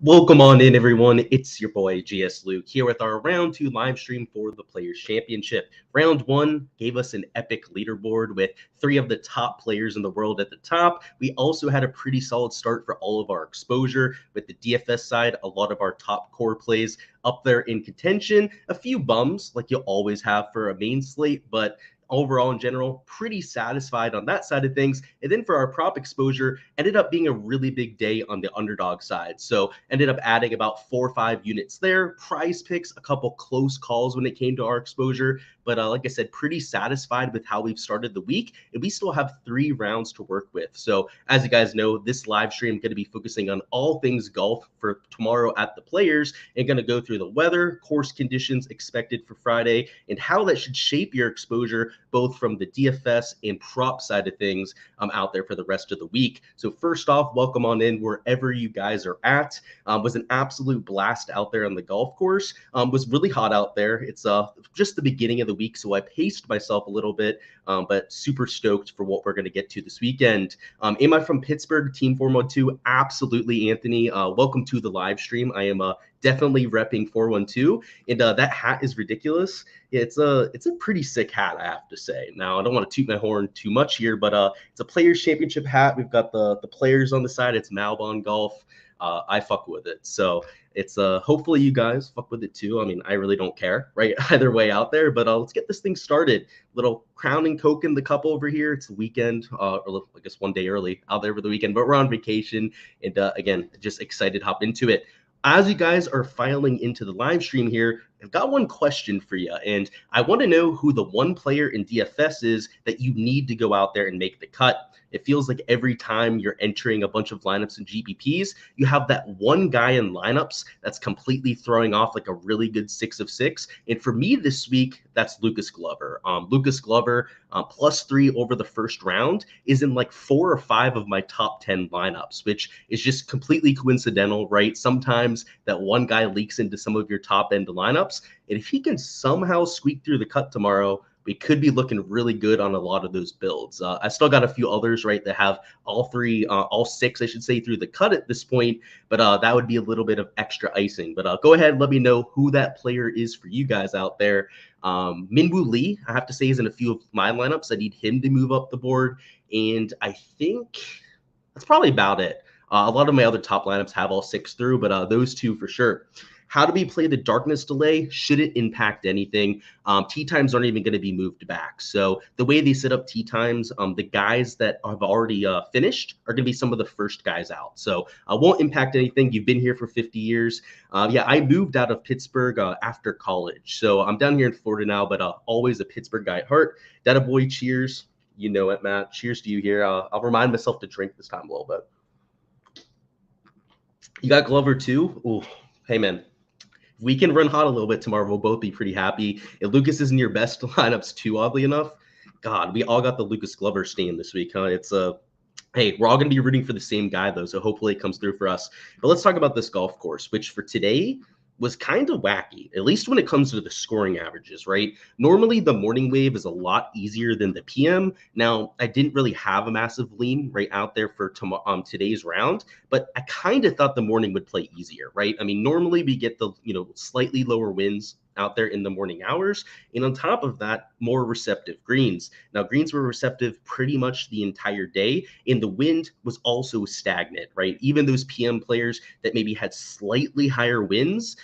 Welcome on in, everyone. It's your boy Gsluke here with our round 2 live stream for the Players Championship. Round 1 gave us an epic leaderboard with 3 of the top players in the world at the top. We also had a pretty solid start for all of our exposure with the DFS side. A lot of our top core plays up there in contention. A few bums like you'll always have for a main slate, but overall in general, pretty satisfied on that side of things. And then for our prop exposure, ended up being a really big day on the underdog side. So ended up adding about 4 or 5 units there. Prize picks, a couple close calls when it came to our exposure. But like I said, pretty satisfied with how we've started the week. And we still have 3 rounds to work with. So as you guys know, this live stream going to be focusing on all things golf for tomorrow at the Players, and going to go through the weather, course conditions expected for Friday, and how that should shape your exposure both from the DFS and prop side of things out there for the rest of the week. So first off, welcome on in wherever you guys are at. Was an absolute blast out there on the golf course. Was really hot out there. It's just the beginning of the week, so I paced myself a little bit, but super stoked for what we're going to get to this weekend. Am I from Pittsburgh, Team 412? Absolutely, Anthony. Welcome to the live stream. I am definitely repping 412, and that hat is ridiculous. It's a pretty sick hat, I have to say. Now, I don't want to toot my horn too much here, but it's a Players Championship hat. We've got the players on the side. It's Malbon Golf. I fuck with it. So it's hopefully you guys fuck with it too. I mean, I really don't care, right? Either way out there, but let's get this thing started. Little crowning Coke in the cup over here. It's the weekend, or I guess one day early out there for the weekend, but we're on vacation. And again, just excited to hop into it. As you guys are filing into the live stream here, I've got one question for you, and I want to know who the one player in DFS is that you need to go out there and make the cut. It feels like every time you're entering a bunch of lineups and GPPs, you have that one guy in lineups that's completely throwing off like a really good 6 of 6. And for me this week, that's Lucas Glover. Lucas Glover +3 over the first round is in like 4 or 5 of my top 10 lineups, which is just completely coincidental, right? Sometimes that one guy leaks into some of your top end lineups. And if he can somehow squeak through the cut tomorrow, we could be looking really good on a lot of those builds. I still got a few others, right, that have all 6, I should say, through the cut at this point, but that would be a little bit of extra icing. But go ahead, let me know who that player is for you guys out there. Minwoo Lee, I have to say, is in a few of my lineups. I need him to move up the board, and I think that's probably about it. A lot of my other top lineups have all 6 through, but those 2 for sure. How do we play the darkness delay? Shouldn't impact anything. Tee times aren't even going to be moved back. So the way they set up tee times, the guys that have already finished are going to be some of the first guys out. So won't impact anything. You've been here for 50 years. Yeah, I moved out of Pittsburgh after college. So I'm down here in Florida now, but always a Pittsburgh guy at heart. Data boy, cheers. You know it, Matt. Cheers to you here. I'll remind myself to drink this time a little bit. You got Glover too? Ooh, hey, man. We can run hot a little bit tomorrow. We'll both be pretty happy. If Lucas isn't your best lineups too, oddly enough, God, we all got the Lucas Glover stain this week, huh? It's hey, we're all going to be rooting for the same guy, though, so hopefully it comes through for us. But let's talk about this golf course, which for today was kind of wacky, at least when it comes to the scoring averages, right? Normally, the morning wave is a lot easier than the PM. Now, I didn't really have a massive lean right out there for today's round, but I kind of thought the morning would play easier, right? I mean, normally we get the, slightly lower winds out there in the morning hours. And on top of that, more receptive greens. Now, greens were receptive pretty much the entire day, and the wind was also stagnant, right? Even those PM players that maybe had slightly higher winds,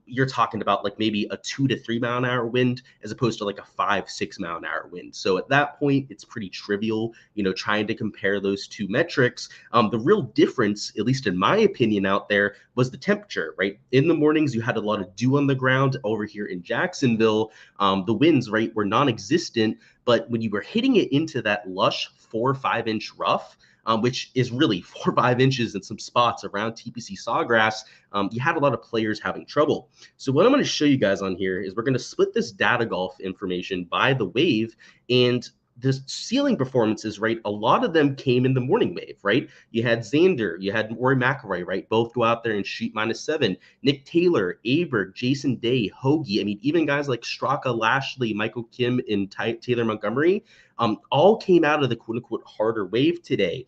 you're talking about like maybe a 2 to 3 mile an hour wind as opposed to like a 5-6 mile an hour wind. So at that point, it's pretty trivial, trying to compare those 2 metrics. The real difference, at least in my opinion out there, was the temperature, right? In the mornings, you had a lot of dew on the ground. Over here in Jacksonville, the winds, right, were non-existent, but when you were hitting it into that lush 4 or 5 inch rough, which is really 4 or 5 inches in some spots around TPC Sawgrass, you had a lot of players having trouble. So what I'm going to show you guys on here is we're going to split this data golf information by the wave, and the ceiling performances, right? A lot of them came in the morning wave, right? You had Xander, you had Rory McIlroy, right? Both go out there and shoot -7. Nick Taylor, Aberg, Jason Day, Hoagie. I mean, even guys like Straka, Lashley, Michael Kim, and Taylor Montgomery, all came out of the quote unquote harder wave today.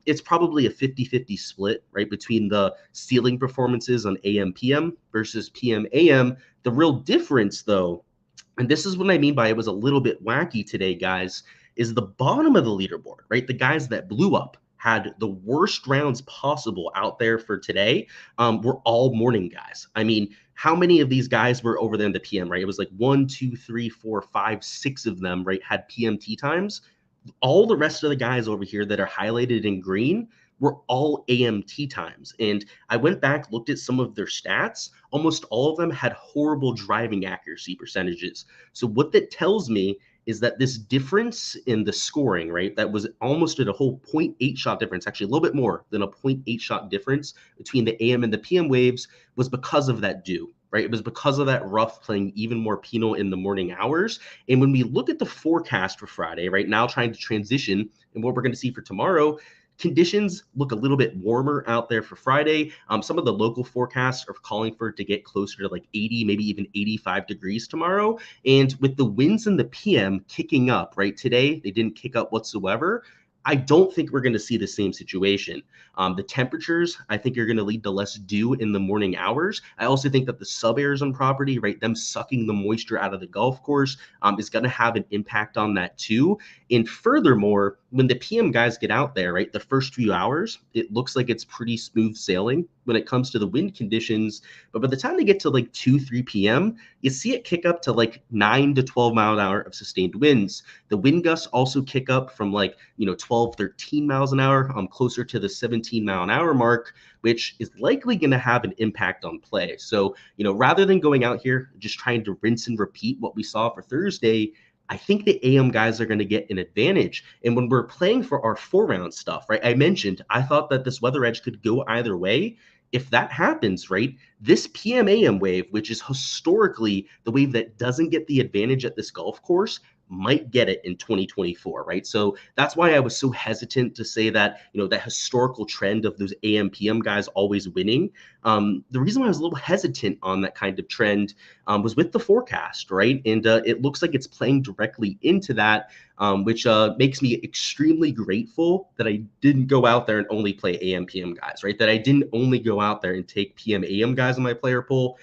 It's probably a 50-50 split, right, between the ceiling performances on AM PM versus PM AM. The real difference, though, and this is what I mean by it was a little bit wacky today, guys, is the bottom of the leaderboard, right? The guys that blew up had the worst rounds possible out there for today, were all morning guys. I mean, how many of these guys were over there in the PM, right? It was like 1, 2, 3, 4, 5, 6 of them, right, had PM tee times. All the rest of the guys over here that are highlighted in green were all AM tee times. And I went back, looked at some of their stats. Almost all of them had horrible driving accuracy percentages. So what that tells me is that this difference in the scoring, right, that was almost at a whole 0.8 shot difference, actually a little bit more than a 0.8 shot difference between the AM and the PM waves, was because of that dew. Right? It was because of that rough playing even more penal in the morning hours. And when we look at the forecast for Friday, right now trying to transition and what we're going to see for tomorrow, conditions look a little bit warmer out there for Friday. Some of the local forecasts are calling for it to get closer to like 80, maybe even 85 degrees tomorrow. And with the winds in the PM kicking up, right? Today, they didn't kick up whatsoever. I don't think we're going to see the same situation. The temperatures, I think, are going to lead to less dew in the morning hours. I also think that the sub-airs on property, right, them sucking the moisture out of the golf course, is going to have an impact on that too. And furthermore, when the PM guys get out there, right, the first few hours, it looks like it's pretty smooth sailing when it comes to the wind conditions. But by the time they get to like 2, 3 p.m., you see it kick up to like 9 to 12 mile an hour of sustained winds. The wind gusts also kick up from like, 12, 13 miles an hour, closer to the 17 mile an hour mark, which is likely going to have an impact on play. So, rather than going out here just trying to rinse and repeat what we saw for Thursday, I think the AM guys are going to get an advantage. And when we're playing for our 4-round stuff, right, I mentioned I thought that this weather edge could go either way. If that happens, right, this PM AM wave, which is historically the wave that doesn't get the advantage at this golf course, might get it in 2024, right? So that's why I was so hesitant to say that, that historical trend of those AM PM guys always winning. The reason why I was a little hesitant on that kind of trend was with the forecast, right? And it looks like it's playing directly into that, which makes me extremely grateful that I didn't go out there and only play AM PM guys, right? That I didn't only go out there and take PM AM guys on my player pool.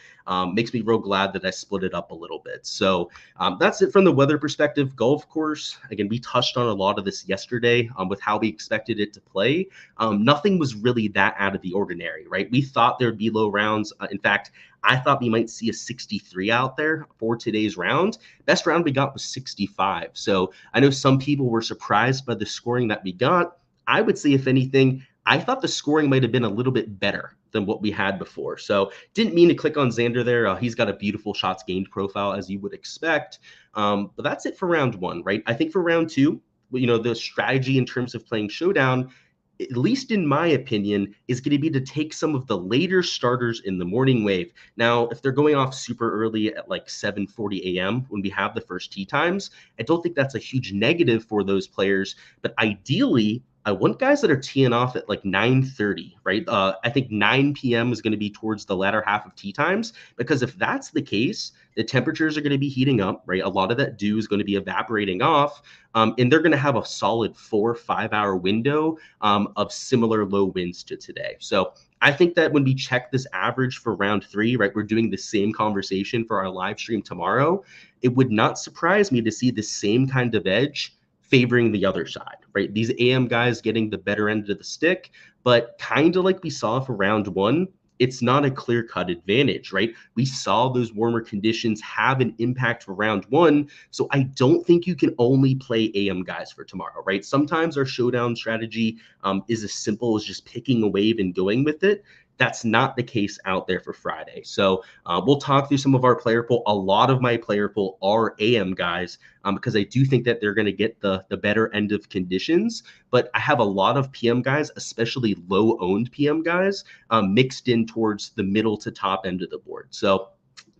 Makes me real glad that I split it up a little bit. So that's it from the weather perspective. Golf course, again, we touched on a lot of this yesterday with how we expected it to play. Nothing was really that out of the ordinary, right? We thought there'd be low rounds. In fact, I thought we might see a 63 out there for today's round. Best round we got was 65. So I know some people were surprised by the scoring that we got. I would say, if anything, I thought the scoring might have been a little bit better than what we had before. So didn't mean to click on Xander there. He's got a beautiful shots gained profile, as you would expect. But that's it for round 1, right? I think for round 2, the strategy in terms of playing Showdown, at least in my opinion, is going to be to take some of the later starters in the morning wave. Now, if they're going off super early at like 7:40 a.m. when we have the first tee times, I don't think that's a huge negative for those players. But ideally, I want guys that are teeing off at like 9:30, right? I think 9 p.m. is going to be towards the latter half of tee times, because if that's the case, the temperatures are going to be heating up, right? A lot of that dew is going to be evaporating off, and they're going to have a solid 4 or 5 hour window of similar low winds to today. So I think that when we check this average for round 3, right, we're doing the same conversation for our live stream tomorrow. It would not surprise me to see the same kind of edge favoring the other side, right? These AM guys getting the better end of the stick, but kind of like we saw for round 1, it's not a clear-cut advantage, right? We saw those warmer conditions have an impact for round 1, so I don't think you can only play AM guys for tomorrow, right? Sometimes our Showdown strategy is as simple as just picking a wave and going with it. That's not the case out there for Friday. So we'll talk through some of our player pool. A lot of my player pool are AM guys because I do think that they're going to get the better end of conditions. But I have a lot of PM guys, especially low-owned PM guys, mixed in towards the middle to top end of the board. So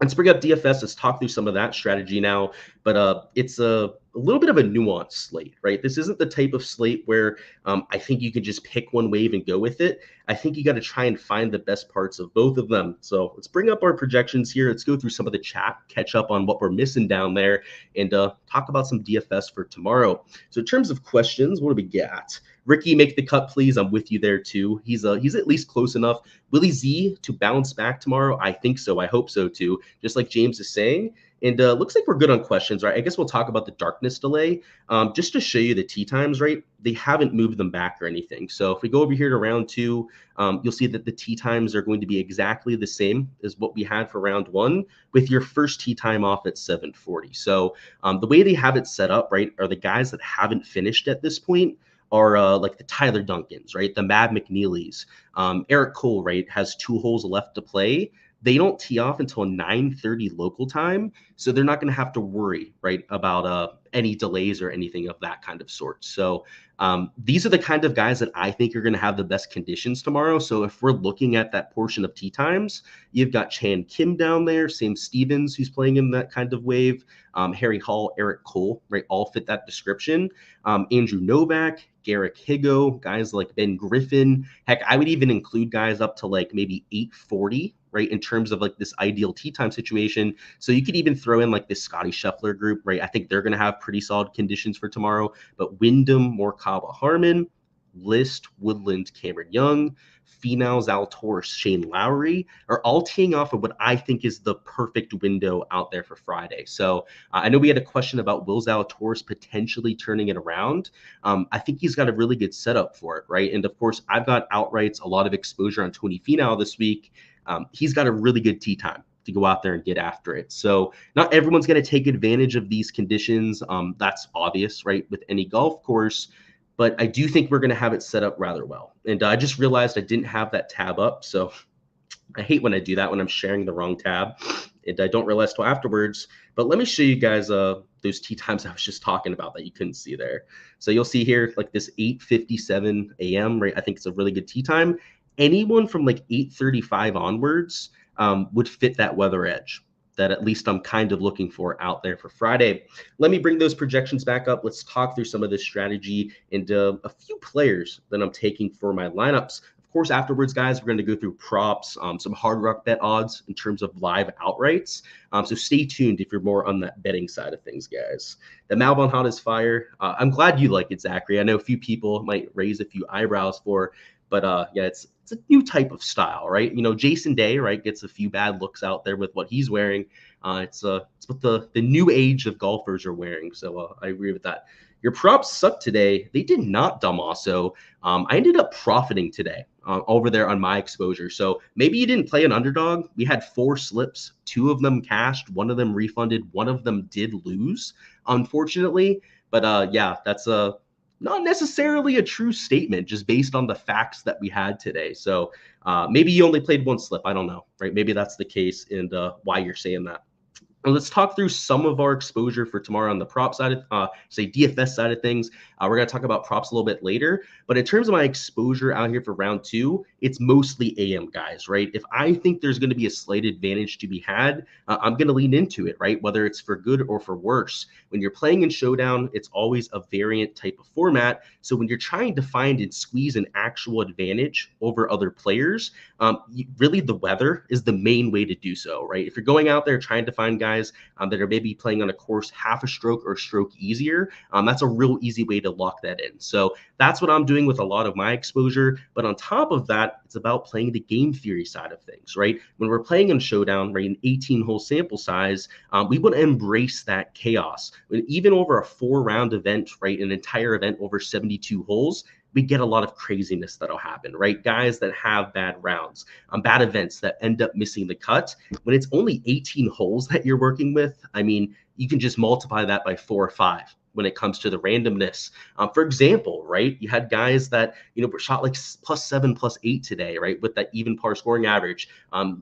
Let's bring up DFS. Let's talk through some of that strategy now. But it's a little bit of a nuanced slate, right? This isn't the type of slate where I think you can just pick one wave and go with it. I think you got to try and find the best parts of both of them. So let's bring up our projections here. Let's go through some of the chat, catch up on what we're missing down there, and talk about some DFS for tomorrow. So in terms of questions, what do we got? Ricky, make the cut, please. I'm with you there too. He's at least close enough. Willie Z to bounce back tomorrow? I think so. I hope so too. Just like James is saying. And looks like we're good on questions, right? I guess we'll talk about the darkness delay. Just to show you the tee times, right? They haven't moved them back or anything. So if we go over here to round 2, you'll see that the tee times are going to be exactly the same as what we had for round 1, with your first tee time off at 7:40. So the way they have it set up, right, are the guys that haven't finished at this point are like the Tyler Duncans, right? The Matt McNeelys. Eric Cole, right, has 2 holes left to play. They don't tee off until 9:30 local time, so they're not going to have to worry, right, about any delays or anything of that kind of sort. So these are the kind of guys that I think are going to have the best conditions tomorrow. So if we're looking at that portion of tee times, you've got Chan Kim down there, Sam Stevens, who's playing in that kind of wave, Harry Hall, Eric Cole, right, all fit that description. Andrew Novak, Garrick Higo, guys like Ben Griffin. Heck, I would even include guys up to like maybe 8:40, right, in terms of like this ideal tee time situation. So you could even throw in like this Scotty Scheffler group, right? I think they're going to have pretty solid conditions for tomorrow. But Wyndham, Morikawa, Harmon, List, Woodland, Cameron Young, Finau, Zalatoris, Shane Lowry are all teeing off of what I think is the perfect window out there for Friday. So I know we had a question about Will Zalatoris potentially turning it around. I think he's got a really good setup for it, right? And of course, I've got outrights, a lot of exposure on Tony Finau this week. He's got a really good tee time to go out there and get after it. So not everyone's going to take advantage of these conditions. That's obvious, right, with any golf course. But I do think we're going to have it set up rather well. And I just realized I didn't have that tab up. So I hate when I do that, when I'm sharing the wrong tab. And I don't realize till afterwards. But let me show you guys those tee times I was just talking about that you couldn't see there. So you'll see here like this 8:57 a.m., right? I think it's a really good tee time. Anyone from like 8:35 onwards would fit that weather edge that at least I'm kind of looking for out there for Friday. Let me bring those projections back up. Let's talk through some of this strategy and a few players that I'm taking for my lineups. Of course, afterwards, guys, we're going to go through props, some hard rock bet odds in terms of live outrights. So stay tuned if you're more on that betting side of things, guys. The Malbon Hot is fire. I'm glad you like it, Zachary. I know a few people might raise a few eyebrows for, but yeah, it's a new type of style, right? You know, Jason Day, right, gets a few bad looks out there with what he's wearing. It's what the new age of golfers are wearing. So I agree with that. Your props sucked today. They did not, Damaso. I ended up profiting today over there on my exposure. So maybe you didn't play an underdog. We had 4 slips. 2 of them cashed. 1 of them refunded. 1 of them did lose, unfortunately. But yeah, that's not necessarily a true statement, just based on the facts that we had today. So maybe you only played 1 slip. I don't know, right? Maybe that's the case, and why you're saying that. And let's talk through some of our exposure for tomorrow on the prop side of, say, DFS side of things. We're going to talk about props a little bit later. But in terms of my exposure out here for round 2, it's mostly AM guys, right? If I think there's going to be a slight advantage to be had, I'm going to lean into it, right? Whether it's for good or for worse. When you're playing in Showdown, it's always a variant type of format. So when you're trying to find and squeeze an actual advantage over other players, really the weather is the main way to do so, right? If you're going out there trying to find guys that are maybe playing on a course half a stroke or a stroke easier, that's a real easy way to lock that in. So that's what I'm doing with a lot of my exposure. But on top of that, it's about playing the game theory side of things, right? When we're playing in Showdown, right, an 18-hole sample size, we want to embrace that chaos. Even over a 4-round event, right, an entire event over 72 holes, we get a lot of craziness that'll happen, right? Guys that have bad rounds, bad events that end up missing the cut. When it's only 18 holes that you're working with, I mean, you can just multiply that by 4 or 5 when it comes to the randomness. For example, right, you had guys that, you know, were shot like +7, +8 today, right, with that even par scoring average.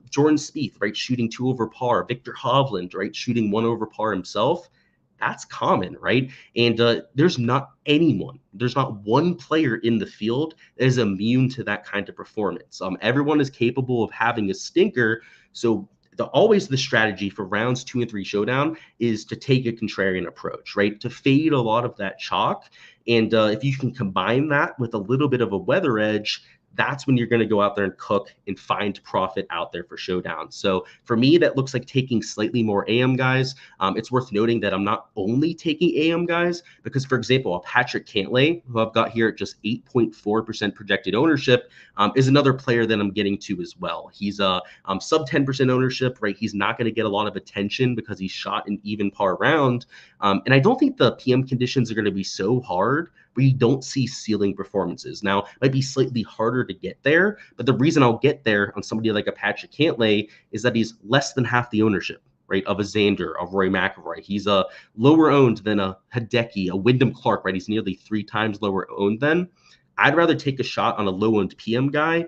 Jordan Spieth, right, shooting 2 over par. Victor Hovland, right, shooting 1 over par himself. That's common, right? And there's not one player in the field that is immune to that kind of performance. Everyone is capable of having a stinker. So always the strategy for rounds 2 and 3 Showdown is to take a contrarian approach, right? To fade a lot of that chalk. And if you can combine that with a little bit of a weather edge, that's when you're going to go out there and cook and find profit out there for Showdown. So for me, that looks like taking slightly more AM guys. It's worth noting that I'm not only taking AM guys because, for example, a Patrick Cantlay, who I've got here at just 8.4% projected ownership, is another player that I'm getting to as well. He's a sub 10% ownership, right? He's not going to get a lot of attention because he's shot an even par round. And I don't think the PM conditions are going to be so hard where you don't see ceiling performances. Now, it might be slightly harder to get there, but the reason I'll get there on somebody like a Patrick Cantlay is that he's less than half the ownership, right, of a Xander, of Rory McIlroy. He's a lower owned than a Hideki, a Wyndham Clark, right? He's nearly 3 times lower owned than. I'd rather take a shot on a low-owned PM guy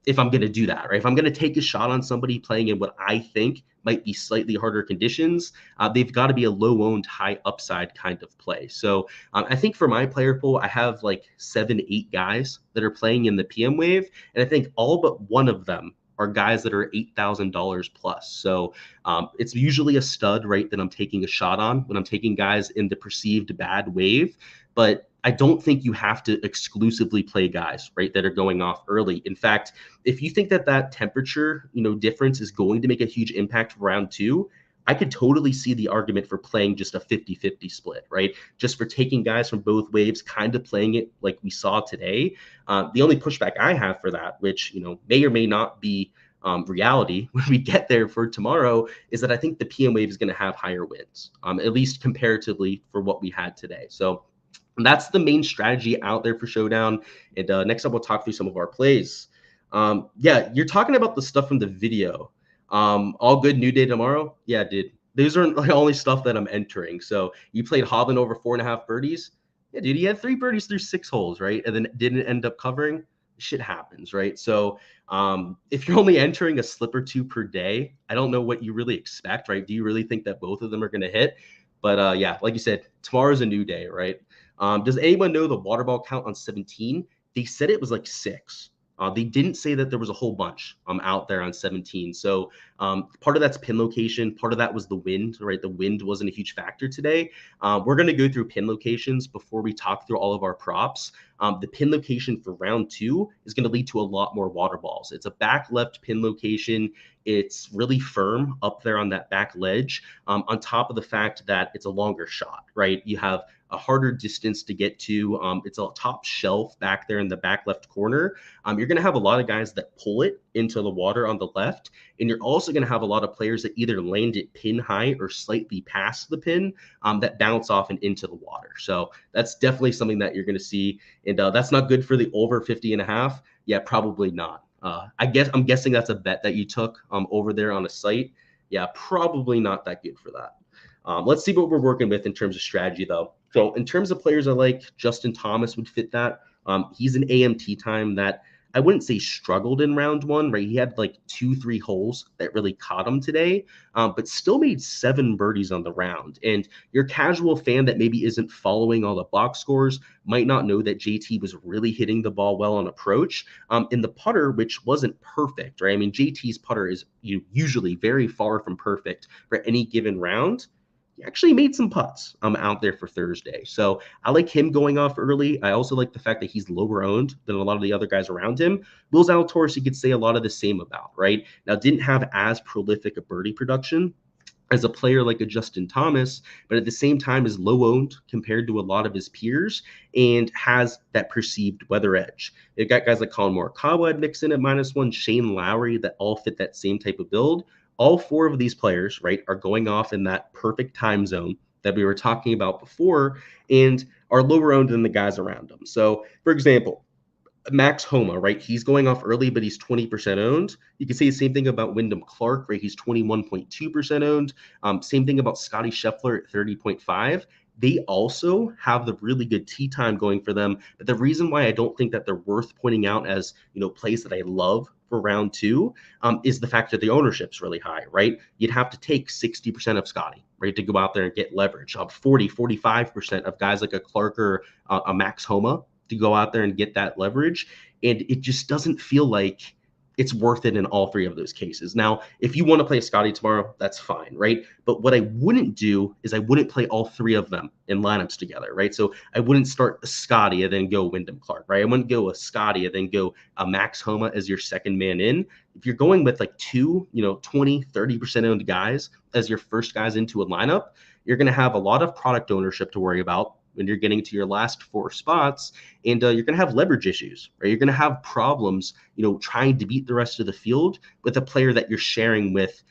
if I'm going to do that, right? If I'm going to take a shot on somebody playing in what I think might be slightly harder conditions, they've got to be a low-owned, high-upside kind of play. So I think for my player pool, I have like 7, 8 guys that are playing in the PM wave, and I think all but one of them are guys that are $8,000 plus. So it's usually a stud, right, that I'm taking a shot on when I'm taking guys in the perceived bad wave. But I don't think you have to exclusively play guys, right, that are going off early. In fact, if you think that that temperature, difference is going to make a huge impact for round 2, I could totally see the argument for playing just a 50-50 split, right? Just for taking guys from both waves, kind of playing it like we saw today. The only pushback I have for that, which, may or may not be reality when we get there for tomorrow, is that I think the PM wave is going to have higher wins, at least comparatively for what we had today. So that's the main strategy out there for Showdown. And next up, we'll talk through some of our plays. Yeah, you're talking about the stuff from the video. All good, new day tomorrow? Yeah, dude. Those aren't the only stuff that I'm entering. So you played Hovland over 4.5 birdies? Yeah, dude, he had 3 birdies through 6 holes, right? And then didn't end up covering. Shit happens, right? So if you're only entering a slip or 2 per day, I don't know what you really expect, right? Do you really think that both of them are going to hit? But yeah, like you said, tomorrow's a new day, right? Does anyone know the water ball count on 17? They said it was like 6. They didn't say that there was a whole bunch out there on 17. So part of that's pin location. Part of that was the wind, right? The wind wasn't a huge factor today. We're going to go through pin locations before we talk through all of our props. The pin location for round 2 is going to lead to a lot more water balls. It's a back left pin location. It's really firm up there on that back ledge, on top of the fact that it's a longer shot, right? You have a harder distance to get to. It's a top shelf back there in the back left corner. You're going to have a lot of guys that pull it into the water on the left. And you're also going to have a lot of players that either land it pin high or slightly past the pin that bounce off and into the water. So that's definitely something that you're going to see. And that's not good for the over 50.5. Yeah, probably not. I'm guessing that's a bet that you took over there on a site. Yeah, probably not that good for that. Let's see what we're working with in terms of strategy, though. So in terms of players I like, Justin Thomas would fit that. He's an AMT time that I wouldn't say struggled in round 1, right? He had like 2-3 holes that really caught him today, but still made 7 birdies on the round. And your casual fan that maybe isn't following all the box scores might not know that JT was really hitting the ball well on approach. In the putter, which wasn't perfect, right? I mean, JT's putter is usually very far from perfect for any given round. He actually made some putts out there for Thursday. So I like him going off early. I also like the fact that he's lower owned than a lot of the other guys around him. Will Zalatoris, you could say a lot of the same about, right? Now, didn't have as prolific a birdie production as a player like a Justin Thomas, but at the same time is low owned compared to a lot of his peers and has that perceived weather edge. You've got guys like Colin Morikawa mixed in at -1, Shane Lowry that all fit that same type of build. All 4 of these players, right, are going off in that perfect time zone that we were talking about before and are lower owned than the guys around them. So, for example, Max Homa, right, he's going off early, but he's 20% owned. You can say the same thing about Wyndham Clark, right? He's 21.2% owned. Same thing about Scotty Scheffler at 30.5. They also have the really good tee time going for them. But the reason why I don't think that they're worth pointing out as, plays that I love for round 2 is the fact that the ownership's really high, right? You'd have to take 60% of Scotty, right, to go out there and get leverage. 45% of guys like a Clark or a Max Homa to go out there and get that leverage. And it just doesn't feel like it's worth it in all three of those cases. Now, if you want to play Scotty tomorrow, that's fine, right? But what I wouldn't do is I wouldn't play all three of them in lineups together, right? So I wouldn't start a Scotty and then go Wyndham Clark, right? I wouldn't go a Scotty and then go a Max Homa as your second man in. If you're going with like two, 20, 30% owned guys as your first guys into a lineup, you're going to have a lot of product ownership to worry about when you're getting to your last four spots, and you're going to have leverage issues, right? You're going to have problems, trying to beat the rest of the field with a player that you're sharing with,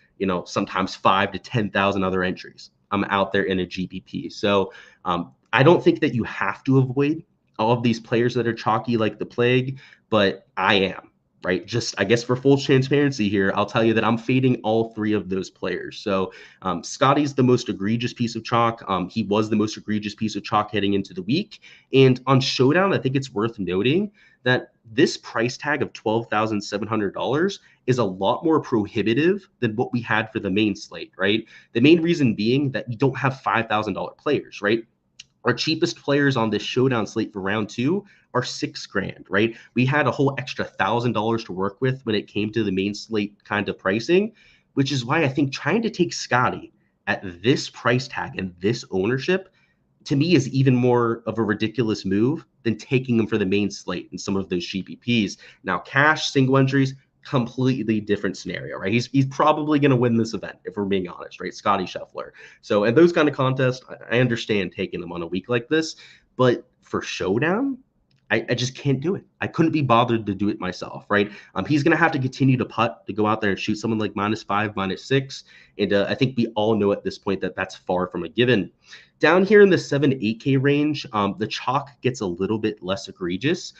sometimes 5 to 10,000 other entries out there in a GPP. So I don't think that you have to avoid all of these players that are chalky like the plague, but I am. Right. Just, I guess, for full transparency here, I'll tell you that I'm fading all three of those players. So Scotty's the most egregious piece of chalk. He was the most egregious piece of chalk heading into the week. And on Showdown, I think it's worth noting that this price tag of $12,700 is a lot more prohibitive than what we had for the main slate, right? The main reason being that we don't have $5,000 players, right? Our cheapest players on this Showdown slate for round two are $6,000, right? We had a whole extra $1,000 to work with when it came to the main slate kind of pricing, which is why I think trying to take Scotty at this price tag and this ownership, to me, is even more of a ridiculous move than taking him for the main slate in some of those GPPs. Now, cash, single entries, completely different scenario, right? He's probably going to win this event, if we're being honest, right? Scotty Scheffler. So in those kind of contests, I understand taking them on a week like this, but for Showdown, I just can't do it. I couldn't be bothered to do it myself, right? He's going to have to continue to putt to go out there and shoot someone like -5, -6. And I think we all know at this point that that's far from a given. Down here in the 7 to 8K range, the chalk gets a little bit less egregious.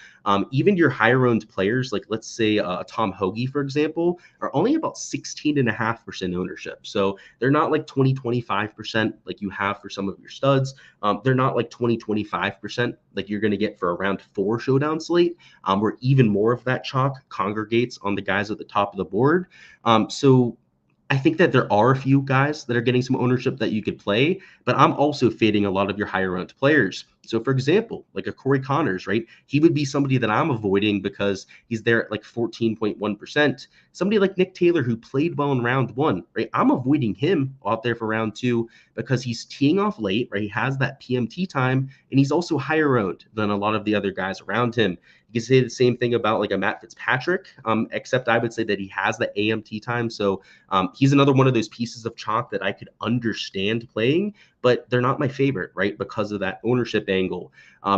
Even your higher owned players, like let's say Tom Hoge, for example, are only about 16.5% ownership. So they're not like 20, 25% like you have for some of your studs. They're not like 20, 25% like you're going to get for a round 4 Showdown slate, where even more of that chalk congregates on the guys at the top of the board. So I think that there are a few guys that are getting some ownership that you could play, but I'm also fading a lot of your higher owned players. So for example, like a Corey Connors, right? He would be somebody that I'm avoiding because he's there at like 14.1%. Somebody like Nick Taylor, who played well in round 1, right? I'm avoiding him out there for round 2 because he's teeing off late, right? He has that PMT time, and he's also higher owned than a lot of the other guys around him. You can say the same thing about like a Matt Fitzpatrick, except I would say that he has the AMT time. So he's another one of those pieces of chalk that I could understand playing, but they're not my favorite, right? Because of that ownership angle.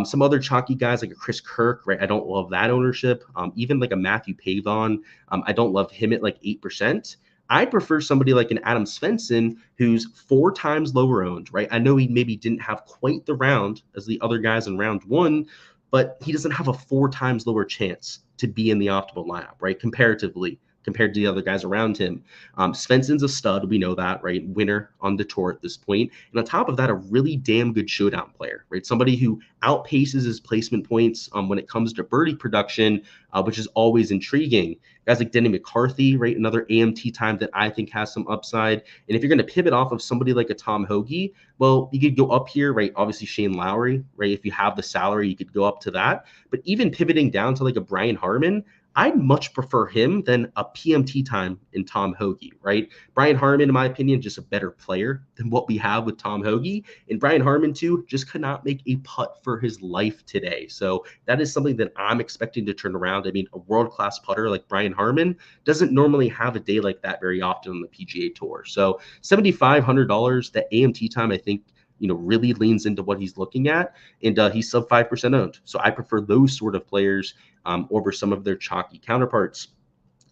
Some other chalky guys like a Chris Kirk, right? I don't love that ownership. Even like a Matthew Pavon, I don't love him at like 8%. I prefer somebody like an Adam Svensson, who's 4 times lower owned, right? I know he maybe didn't have quite the round as the other guys in round 1, but he doesn't have a 4 times lower chance to be in the optimal lineup, right? Comparatively, compared to the other guys around him. Svensson's a stud. We know that, right? Winner on the tour at this point. And on top of that, a really damn good Showdown player, right? Somebody who outpaces his placement points when it comes to birdie production, which is always intriguing. Guys like Denny McCarthy, right? Another AMT time that I think has some upside. And if you're going to pivot off of somebody like a Tom Hoge, well, you could go up here, right? Obviously Shane Lowry, right? If you have the salary, you could go up to that. But even pivoting down to like a Brian Harmon, I'd much prefer him than a PMT time in Tom Hoge, right? Brian Harmon, in my opinion, just a better player than what we have with Tom Hoge. And Brian Harmon, too, just could not make a putt for his life today. So that is something that I'm expecting to turn around. I mean, a world-class putter like Brian Harmon doesn't normally have a day like that very often on the PGA Tour. So $7,500, that AMT time, I think, really leans into what he's looking at, and he's sub 5% owned. So I prefer those sort of players over some of their chalky counterparts.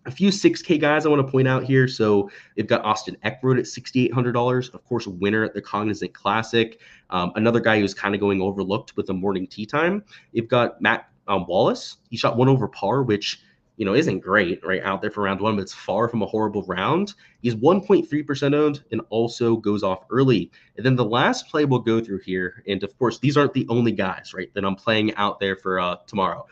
A few 6K guys I want to point out here. So they've got Austin Eckroyd at $6,800, of course, a winner at the Cognizant Classic. Another guy who's kind of going overlooked with a morning tee time. You've got Matt Wallace. He shot 1 over par, which isn't great, right, out there for round 1, but it's far from a horrible round. He's 1.3% owned and also goes off early. And then the last play we'll go through here, and of course, these aren't the only guys, right, that I'm playing out there for tomorrow.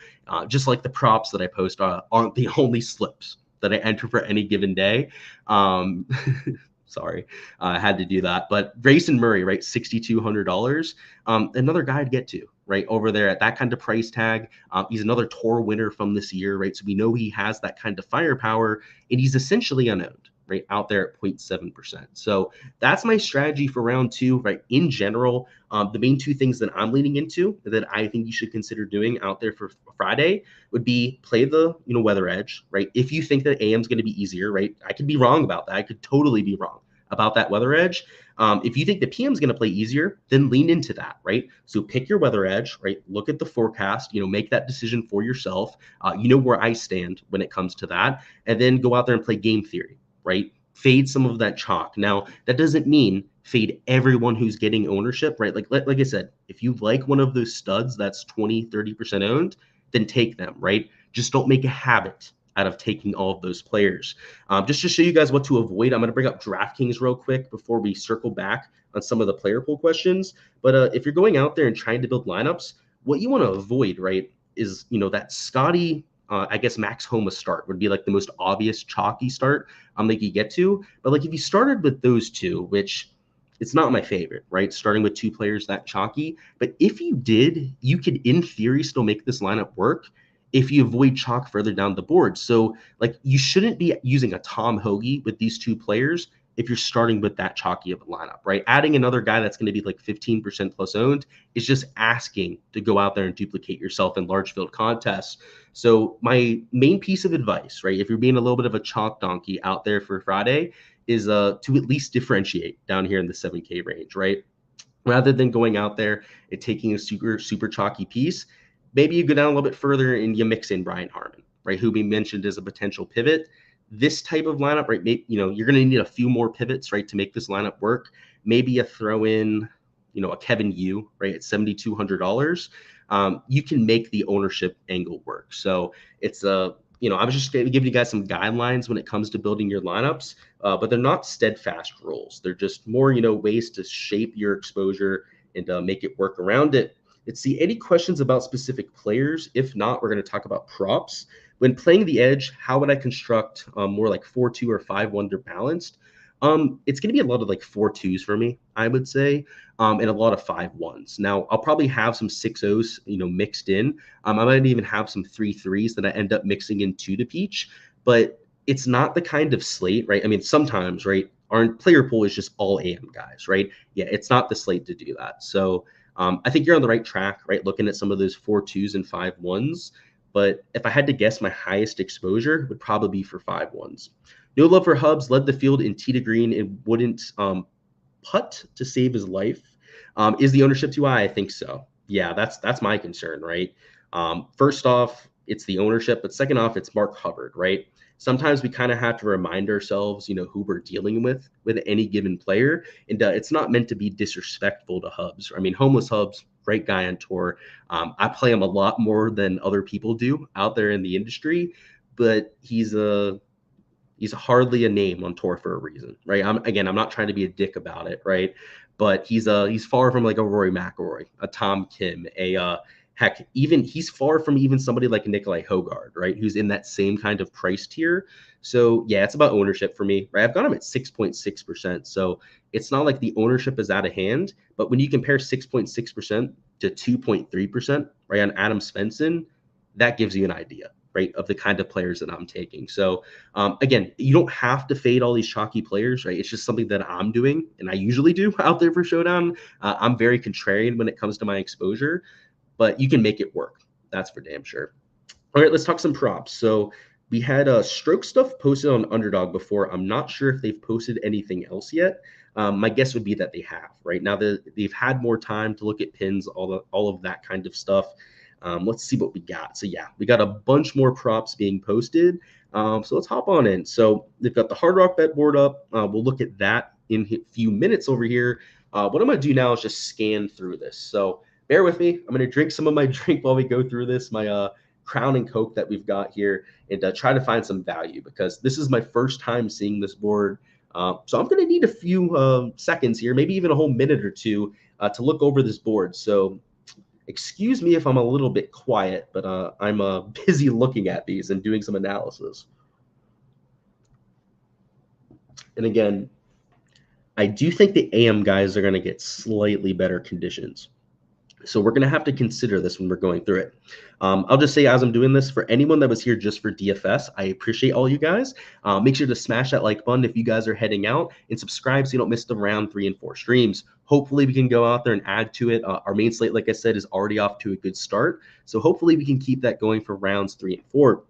Just like the props that I post aren't the only slips that I enter for any given day. Sorry, I had to do that. But Grayson Murray, right, $6,200. Another guy I'd get to, right, over there at that kind of price tag. He's another tour winner from this year, right? So we know he has that kind of firepower, and he's essentially unowned, right, out there at 0.7%. So that's my strategy for round two, right? In general, the main two things that I'm leaning into that I think you should consider doing out there for Friday would be play the weather edge, right? If you think that AM is going to be easier, right? I could be wrong about that. I could totally be wrong about that weather edge. If you think the PM is going to play easier, then lean into that, right? So pick your weather edge, right? Look at the forecast, make that decision for yourself. You know where I stand when it comes to that, and then go out there and play game theory, right? Fade some of that chalk. Now, that doesn't mean fade everyone who's getting ownership, right? Like I said, if you like one of those studs that's 20, 30% owned, then take them, right? Just don't make a habit out of taking all of those players. Just to show you guys what to avoid, I'm going to bring up Draftkings real quick before we circle back on some of the player pool questions. But if you're going out there and trying to build lineups, what you want to avoid, right, is, that Scotty, I guess Max Homa start would be like the most obvious chalky start that you get to. But like if you started with those two, which it's not my favorite, right? Starting with two players that chalky. But if you did, you could, in theory, still make this lineup work if you avoid chalk further down the board. So, like, you shouldn't be using a Tom Hoagie with these two players if you're starting with that chalky of a lineup, right? Adding another guy that's going to be like 15% plus owned is just asking to go out there and duplicate yourself in large field contests. So my main piece of advice, right, if you're being a little bit of a chalk donkey out there for Friday, is to at least differentiate down here in the 7K range, right? Rather than going out there and taking a super chalky piece, maybe you go down a little bit further and you mix in Brian Harmon, right, who we mentioned as a potential pivot. This type of lineup, right, you're going to need a few more pivots, right, to make this lineup work. Maybe you throw in, a Kevin Yu, right, at $7,200. You can make the ownership angle work. So it's I was just giving you guys some guidelines when it comes to building your lineups, but they're not steadfast rules. They're just more, ways to shape your exposure and make it work around it. Let's see, any questions about specific players? If not, we're going to talk about props. When playing the edge, how would I construct more like 4-2 or 5-1 balanced? It's going to be a lot of like 4-2s for me, I would say, and a lot of 5-1s. Now, I'll probably have some 6-0s, mixed in. I might even have some 3-3s that I end up mixing into the peach, but it's not the kind of slate, right? I mean, sometimes, right, our player pool is just all AM guys, right? Yeah, it's not the slate to do that. So I think you're on the right track, right? Looking at some of those 4-2s and 5-1s. But if I had to guess, my highest exposure would probably be for 5-1s. No love for Hubs, led the field in tee to green and wouldn't putt to save his life. Is the ownership too high? I think so. Yeah, that's my concern, right? First off, it's the ownership, but second off, it's Mark Hubbard, right? Sometimes we kind of have to remind ourselves, who we're dealing with any given player, and it's not meant to be disrespectful to Hubs. I mean, Homeless Hubs, great guy on tour. I play him a lot more than other people do out there in the industry, but he's hardly a name on tour for a reason, right? I'm not trying to be a dick about it, right? But he's far from like a Rory McIlroy, a Tom Kim, heck, even he's far from even somebody like Nikolai Hogard, right? Who's in that same kind of price tier. So yeah, it's about ownership for me, right? I've got him at 6.6%. So it's not like the ownership is out of hand, but when you compare 6.6% to 2.3%, right, on Adam Svensson, that gives you an idea, right, of the kind of players that I'm taking. So again, you don't have to fade all these chalky players, right? It's just something that I'm doing, and I usually do out there for Showdown. I'm very contrarian when it comes to my exposure, but you can make it work. That's for damn sure. All right, let's talk some props. So we had stroke stuff posted on Underdog before. I'm not sure if they've posted anything else yet. My guess would be that they have, right? Now that they've had more time to look at pins, all of that kind of stuff. Let's see what we got. So yeah, we got a bunch more props being posted. So let's hop on in. So they've got the Hard Rock bet board up. We'll look at that in a few minutes over here. What I'm going to do now is just scan through this. So bear with me. I'm going to drink some of my drink while we go through this, my Crown and Coke that we've got here, and try to find some value because this is my first time seeing this board. So I'm going to need a few seconds here, maybe even a whole minute or two to look over this board. So excuse me if I'm a little bit quiet, but I'm busy looking at these and doing some analysis. And again, I do think the AM guys are going to get slightly better conditions. So we're going to have to consider this when we're going through it. I'll just say as I'm doing this, for anyone that was here just for DFS, I appreciate all you guys. Make sure to smash that like button if you guys are heading out, and subscribe so you don't miss the round 3 and 4 streams. Hopefully we can go out there and add to it. Our main slate, like I said, is already off to a good start. So hopefully we can keep that going for rounds 3 and 4.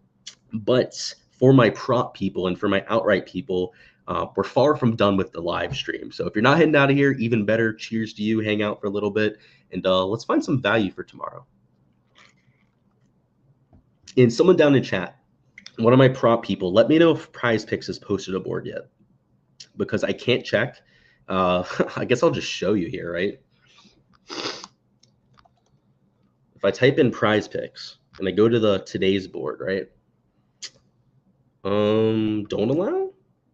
But for my prop people and for my outright people, we're far from done with the live stream. So if you're not heading out of here, even better. Cheers to you. Hang out for a little bit, and let's find some value for tomorrow. And someone down in chat, one of my prop people, let me know if Prize Picks has posted a board yet, because I can't check. I guess I'll just show you here, right? If I type in Prize Picks and I go to the today's board, right? Don't allow?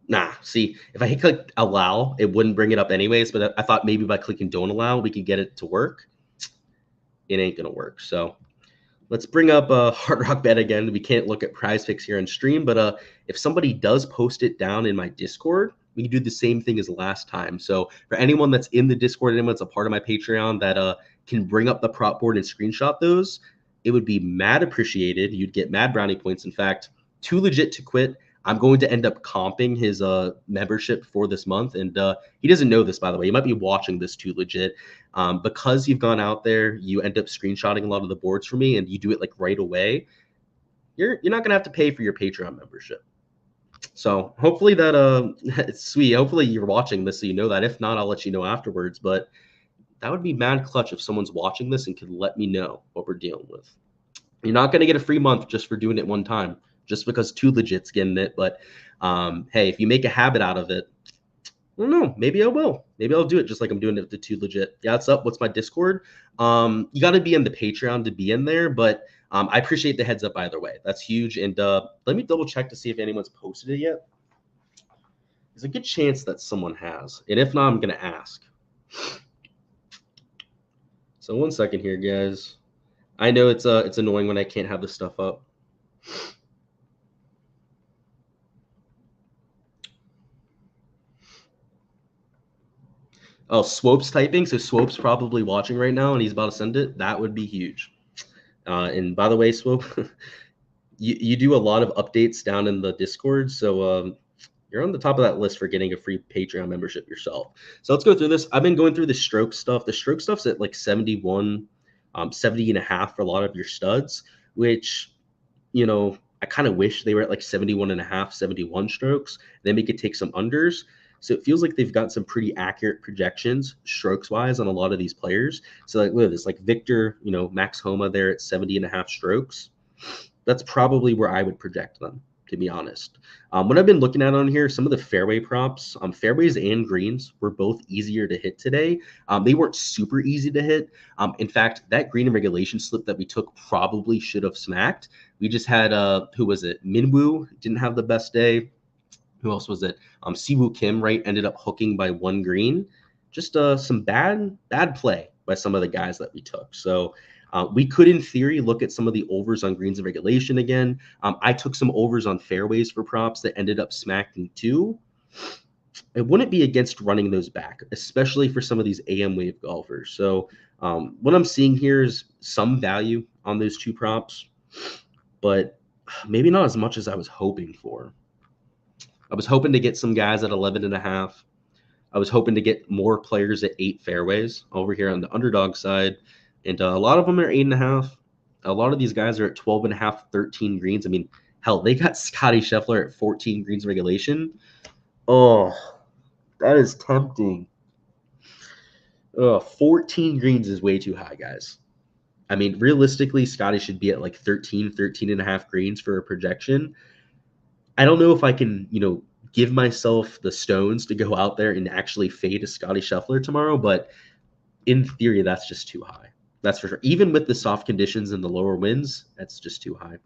Nah, see, if I click allow, it wouldn't bring it up anyways, but I thought maybe by clicking don't allow, we could get it to work. It ain't gonna work. So let's bring up Hard Rock Bet again. We can't look at Prize Picks here on stream, but if somebody does post it down in my Discord, we can do the same thing as last time. So for anyone that's in the Discord, anyone that's a part of my Patreon that can bring up the prop board and screenshot those, it would be mad appreciated. You'd get mad brownie points. In fact, Too Legit to Quit, I'm going to end up comping his membership for this month. And he doesn't know this, by the way. He might be watching this Too Legit. Because you've gone out there, you end up screenshotting a lot of the boards for me, and you do it like right away. You're not going to have to pay for your Patreon membership. So hopefully that it's sweet. Hopefully you're watching this so you know that. If not, I'll let you know afterwards. But that would be mad clutch if someone's watching this and could let me know what we're dealing with. You're not going to get a free month just for doing it one time, just because Too Legit's getting it. But hey, if you make a habit out of it, I don't know. Maybe I will. Maybe I'll do it just like I'm doing it to Too Legit. Yeah, what's up? What's my Discord? You got to be in the Patreon to be in there, but I appreciate the heads up either way. That's huge. And let me double check to see if anyone's posted it yet. There's a good chance that someone has. And if not, I'm going to ask. So 1 second here, guys. I know it's annoying when I can't have this stuff up. Oh, Swope's typing. So Swope's probably watching right now, and he's about to send it. That would be huge. And by the way, Swope, you do a lot of updates down in the Discord, so you're on the top of that list for getting a free Patreon membership yourself. So let's go through this. I've been going through the stroke stuff. The stroke stuff's at like 71, 70 and a half for a lot of your studs, which, you know, I kind of wish they were at like 71 and a half, 71 strokes. Then we could take some unders. So it feels like they've got some pretty accurate projections strokes wise on a lot of these players. So like, look at this, like Victor, you know, Max Homa there at 70 and a half strokes. That's probably where I would project them, to be honest. What I've been looking at on here, some of the fairway props, fairways and greens were both easier to hit today. They weren't super easy to hit. In fact, that green and regulation slip that we took probably should have smacked. We just had, who was it? Minwoo didn't have the best day. Who else was it? Siwoo Kim, right, ended up hooking by one green. Just some bad play by some of the guys that we took. So we could, in theory, look at some of the overs on greens and regulation again. I took some overs on fairways for props that ended up smacking too. It wouldn't be against running those back, especially for some of these AM wave golfers. So what I'm seeing here is some value on those two props, but maybe not as much as I was hoping for. I was hoping to get some guys at 11 and a half. I was hoping to get more players at 8 fairways over here on the underdog side. And a lot of them are 8.5. A lot of these guys are at 12.5, 13 greens. I mean, hell, they got Scotty Scheffler at 14 greens regulation. Oh, that is tempting. 14 greens is way too high, guys. I mean, realistically, Scotty should be at like 13 and a half greens for a projection. I don't know if I can, you know, give myself the stones to go out there and actually fade a Scotty Scheffler tomorrow, but in theory, that's just too high. That's for sure. Even with the soft conditions and the lower winds, that's just too high.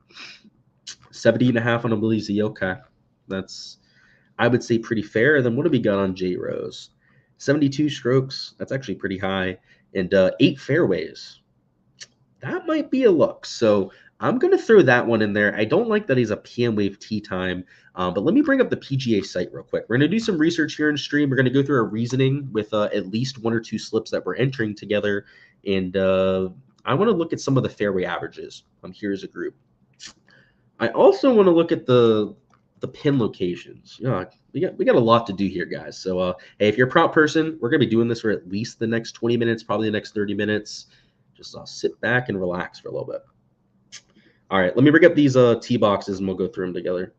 70 and a half on a Willie Z. Okay. That's, I would say, pretty fair. And then what have we got on J Rose? 72 strokes. That's actually pretty high. And 8 fairways. That might be a look. So I'm going to throw that one in there. I don't like that he's a PM Wave tee time, but let me bring up the PGA site real quick. We're going to do some research here in stream. We're going to go through our reasoning with at least one or two slips that we're entering together, and I want to look at some of the fairway averages here as a group. I also want to look at the pin locations. Yeah, we got a lot to do here, guys. So hey, if you're a prop person, we're going to be doing this for at least the next 20 minutes, probably the next 30 minutes. Just sit back and relax for a little bit. All right, let me bring up these tee boxes and we'll go through them together.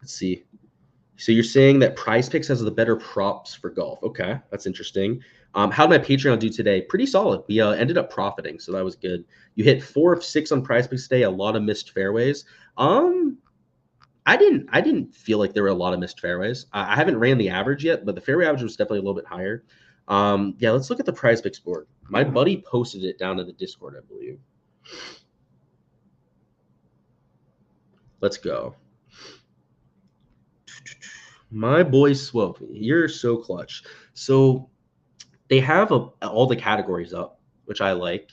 Let's see. So you're saying that Prize Picks has the better props for golf. Okay, that's interesting. How did my Patreon do today? Pretty solid. We ended up profiting, so that was good. You hit 4 of 6 on Prize Picks today. A lot of missed fairways. I didn't feel like there were a lot of missed fairways. I haven't ran the average yet, but the fairway average was definitely a little bit higher. Yeah, let's look at the Prize Picks board. My buddy posted it down in the Discord, I believe. Let's go. My boy Swope, you're so clutch. So they have all the categories up, which I like.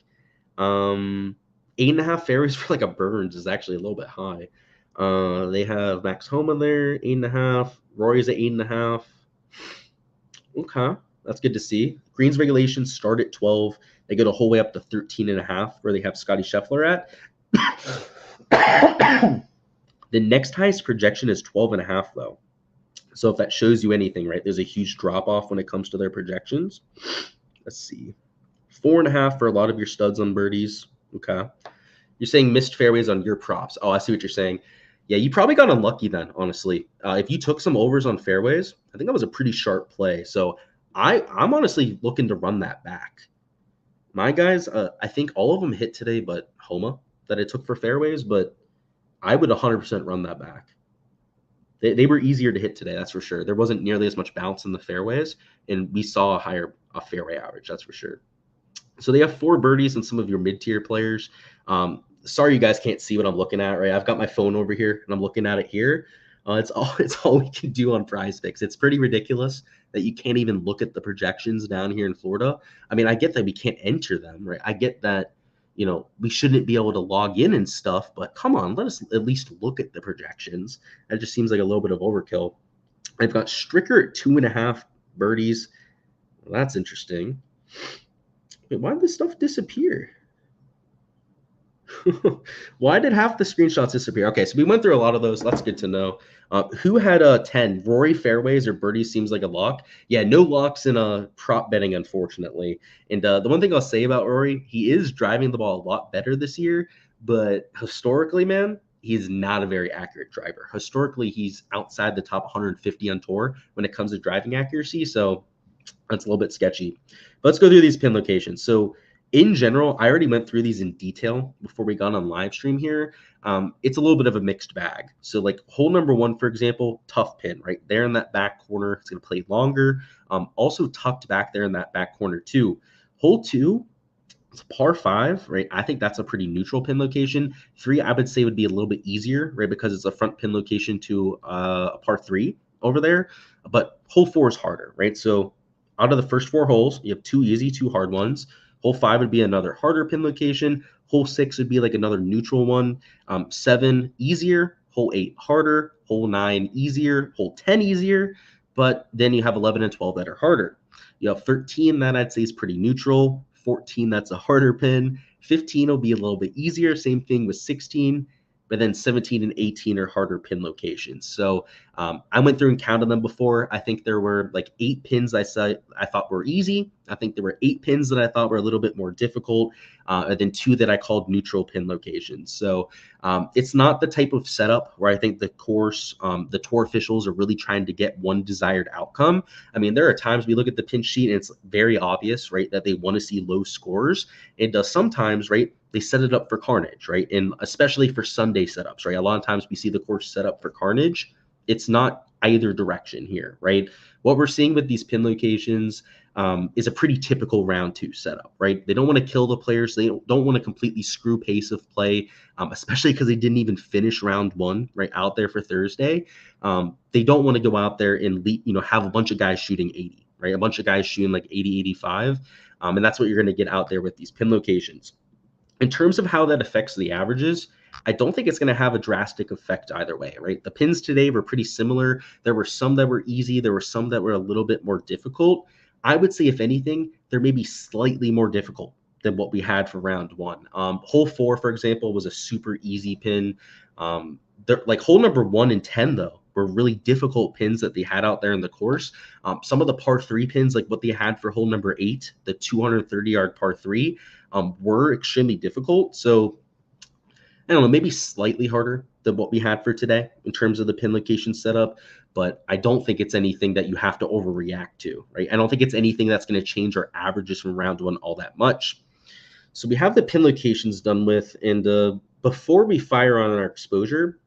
8.5 fairways for like a Burns is actually a little bit high. They have Max Homa there, 8.5. Rory's at 8.5. Okay, that's good to see. Greens regulations start at 12. They go the whole way up to 13.5, where they have Scotty Scheffler at. The next highest projection is 12.5, though. So if that shows you anything, right, there's a huge drop-off when it comes to their projections. Let's see. 4.5 for a lot of your studs on birdies. Okay. You're saying missed fairways on your props. Oh, I see what you're saying. Yeah, you probably got unlucky then, honestly. If you took some overs on fairways, I think that was a pretty sharp play. So I'm honestly looking to run that back. My guys, I think all of them hit today, but Homa that I took for fairways, but I would 100% run that back. They were easier to hit today, that's for sure. There wasn't nearly as much bounce in the fairways, and we saw a fairway average, that's for sure. So they have 4 birdies and some of your mid-tier players. Sorry you guys can't see what I'm looking at, right? I've got my phone over here, and I'm looking at it here. It's all we can do on Prize Picks. It's pretty ridiculous that you can't even look at the projections down here in Florida. I mean, I get that we can't enter them, right? I get that, you know, we shouldn't be able to log in and stuff, but come on, let us at least look at the projections. That just seems like a little bit of overkill. I've got Stricker at 2.5 birdies. Well, that's interesting. Wait, why did this stuff disappear? Why did half the screenshots disappear? Okay, so we went through a lot of those. That's good to know. Who had 10? Rory fairways or birdies seems like a lock. Yeah, no locks in prop betting, unfortunately. And the one thing I'll say about Rory, he is driving the ball a lot better this year, but historically, man, he's not a very accurate driver. Historically, he's outside the top 150 on tour when it comes to driving accuracy, so that's a little bit sketchy. But let's go through these pin locations. So in general, I already went through these in detail before we got on live stream here. It's a little bit of a mixed bag. So like hole number 1, for example, tough pin right there in that back corner. It's going to play longer. Also tucked back there in that back corner too. Hole 2, it's a par 5, right? I think that's a pretty neutral pin location. 3, I would say would be a little bit easier, right? Because it's a front pin location to a par 3 over there. But hole 4 is harder, right? So out of the first 4 holes, you have 2 easy, 2 hard ones. Hole 5 would be another harder pin location. Hole 6 would be like another neutral one. 7 easier. Hole 8 harder. Hole 9 easier. Hole 10 easier. But then you have 11 and 12 that are harder. You have 13 that I'd say is pretty neutral. 14 that's a harder pin. 15 will be a little bit easier. Same thing with 16. But then 17 and 18 are harder pin locations. So I went through and counted them before. I think there were like 8 pins I thought were easy. I think there were 8 pins that I thought were a little bit more difficult, and then 2 that I called neutral pin locations. So it's not the type of setup where I think the course, the tour officials are really trying to get one desired outcome. I mean, there are times we look at the pin sheet and it's very obvious, right, that they want to see low scores. And sometimes, right, they set it up for carnage, right? And especially for Sunday setups, right? A lot of times we see the course set up for carnage. It's not either direction here, right? What we're seeing with these pin locations is a pretty typical round 2 setup, right? They don't want to kill the players. They don't want to completely screw pace of play, especially because they didn't even finish round 1 right out there for Thursday. They don't want to go out there and have a bunch of guys shooting 80, right? A bunch of guys shooting like 80, 85. And that's what you're going to get out there with these pin locations. In terms of how that affects the averages, I don't think it's going to have a drastic effect either way, right? The pins today were pretty similar. There were some that were easy. There were some that were a little bit more difficult. I would say, if anything, they're maybe slightly more difficult than what we had for round one. Hole 4, for example, was a super easy pin. Like hole number 1 and 10, though, were really difficult pins that they had out there in the course. Some of the par 3 pins, like what they had for hole number 8, the 230-yard par 3, were extremely difficult. So I don't know, maybe slightly harder than what we had for today in terms of the pin location setup, but I don't think it's anything that you have to overreact to, right? I don't think it's anything that's going to change our averages from round one all that much. So we have the pin locations done with, and before we fire on our exposure,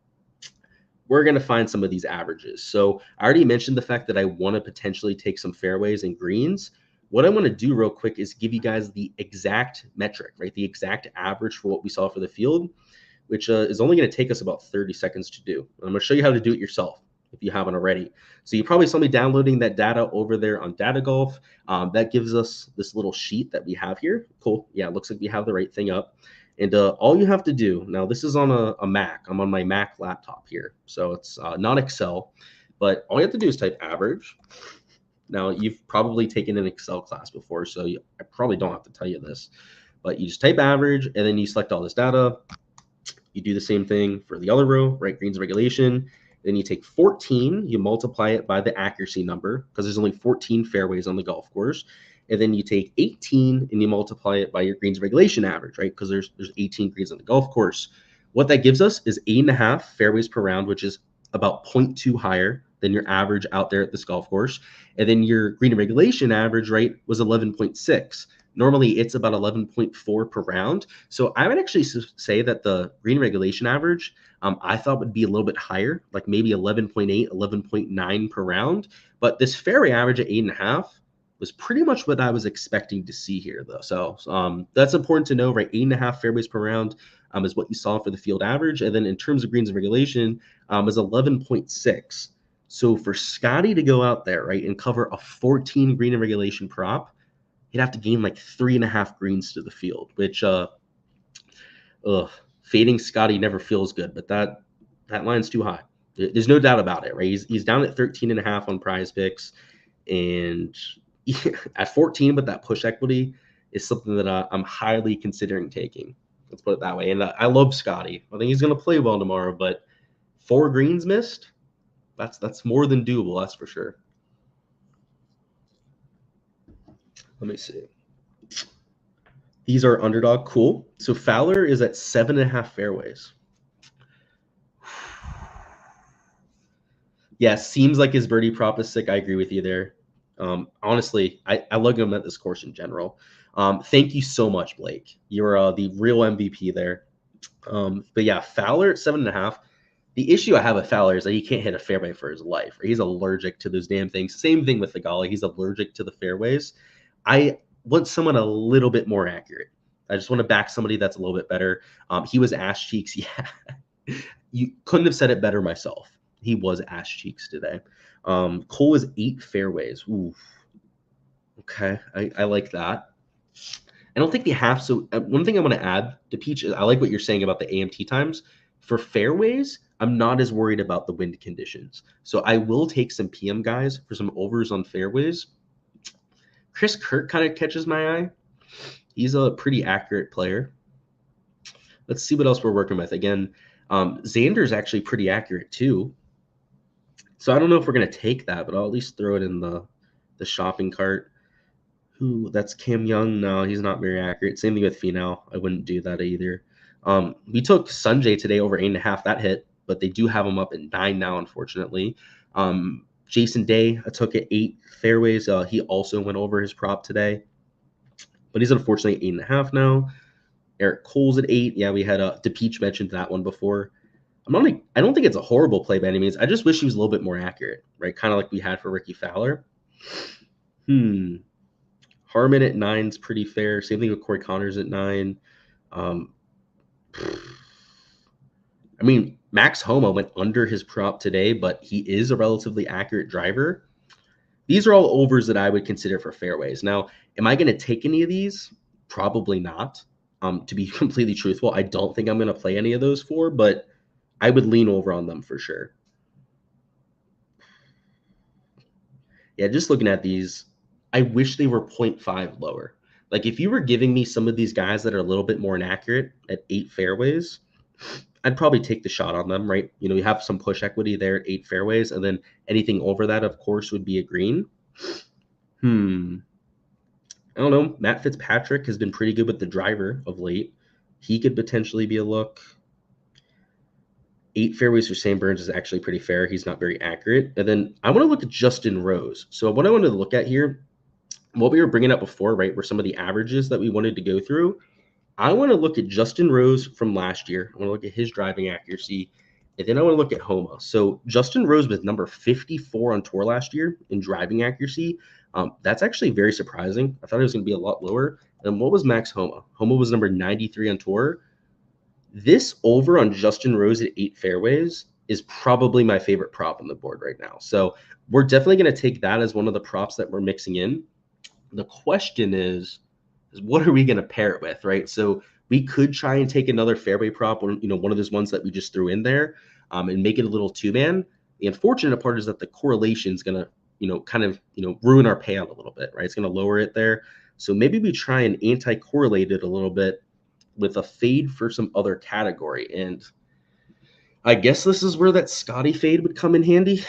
we're going to find some of these averages. So I already mentioned the fact that I want to potentially take some fairways and greens. What I want to do real quick is give you guys the exact metric, right? The exact average for what we saw for the field, which is only going to take us about 30 seconds to do. I'm going to show you how to do it yourself if you haven't already. So you probably saw me downloading that data over there on Data Golf. That gives us this little sheet that we have here. Cool. Yeah, it looks like we have the right thing up. And all you have to do, now this is on a Mac. I'm on my Mac laptop here. So it's not Excel, but all you have to do is type average. Now, you've probably taken an Excel class before, so I probably don't have to tell you this, but you just type average, and then you select all this data. You do the same thing for the other row, right? Greens regulation. Then you take 14, you multiply it by the accuracy number, because there's only 14 fairways on the golf course. And then you take 18 and you multiply it by your greens regulation average, right? Because there's 18 greens on the golf course. What that gives us is 8.5 fairways per round, which is about 0.2 higher than your average out there at this golf course. And then your green regulation average, right, was 11.6. Normally, it's about 11.4 per round. So I would actually say that the green regulation average, I thought would be a little bit higher, like maybe 11.8, 11.9 per round. But this fairway average at 8.5 was pretty much what I was expecting to see here, though. So that's important to know, right? 8.5 fairways per round is what you saw for the field average. And then in terms of greens and regulation, is 11.6. So for Scotty to go out there, right, and cover a 14 green and regulation prop, he'd have to gain like 3.5 greens to the field, which fading Scotty never feels good, but that line's too high. There's no doubt about it, right? He's down at 13.5 on Prize Picks, and at 14, but that push equity is something that I'm highly considering taking. Let's put it that way. And I love Scotty. I think he's going to play well tomorrow, but 4 greens missed, that's more than doable, that's for sure. Let me see. These are Underdog. Cool. So Fowler is at 7.5 fairways. Yeah, seems like his birdie prop is sick. I agree with you there. Honestly, I love him at this course in general. Thank you so much, Blake. You're the real MVP there. But yeah, Fowler at 7.5. The issue I have with Fowler is that he can't hit a fairway for his life. He's allergic to those damn things. Same thing with the Golly. He's allergic to the fairways. I want someone a little bit more accurate. I just want to back somebody that's a little bit better. He was ass cheeks. Yeah, you couldn't have said it better myself. He was ass cheeks today. Cole is 8 fairways. Ooh. Okay, I like that. I don't think they have. So one thing I want to add to Peach is I like what you're saying about the AMT times. For fairways, I'm not as worried about the wind conditions. So I will take some PM guys for some overs on fairways. Chris Kirk kind of catches my eye. He's a pretty accurate player. Let's see what else we're working with. Again, Xander's actually pretty accurate too. So I don't know if we're going to take that, but I'll at least throw it in the shopping cart. That's Cam Young. No, he's not very accurate. Same thing with Finau. I wouldn't do that either. We took Sanjay today over 8.5. That hit, but they do have him up at 9 now, unfortunately. Jason Day, I took at 8 fairways. He also went over his prop today, but he's unfortunately 8.5 now. Eric Cole's at 8. Yeah, we had DePeach mentioned that one before. I don't think it's a horrible play by any means. I just wish he was a little bit more accurate, right? Kind of like we had for Ricky Fowler. Harmon at 9 is pretty fair. Same thing with Corey Connors at 9. I mean, Max Homa went under his prop today, but he is a relatively accurate driver. These are all overs that I would consider for fairways. Now, am I going to take any of these? Probably not. To be completely truthful, I don't think I'm going to play any of those 4, but I would lean over on them for sure. Yeah, just looking at these, I wish they were 0.5 lower. Like if you were giving me some of these guys that are a little bit more inaccurate at 8 fairways, I'd probably take the shot on them, right? You have some push equity there at 8 fairways, and then anything over that, of course, would be a green. I don't know. Matt Fitzpatrick has been pretty good with the driver of late. He could potentially be a look. 8 fairways for Sam Burns is actually pretty fair. He's not very accurate. And then I want to look at Justin Rose. So what I wanted to look at here, what we were bringing up before, right, were some of the averages that we wanted to go through. I want to look at Justin Rose from last year. I want to look at his driving accuracy. And then I want to look at Homa. So Justin Rose was number 54 on tour last year in driving accuracy. That's actually very surprising. I thought it was going to be a lot lower. And what was Max Homa? Homa was number 93 on tour. This over on Justin Rose at 8 fairways is probably my favorite prop on the board right now. So we're definitely going to take that as one of the props that we're mixing in. The question is what are we going to pair it with, right? So we could try and take another fairway prop, or one of those ones that we just threw in there, and make it a little 2-man. The unfortunate part is that the correlation is going to, kind of, ruin our payout a little bit, right? It's going to lower it there. So maybe we try and anti-correlate it a little bit with a fade for some other category. And I guess this is where that Scotty fade would come in handy.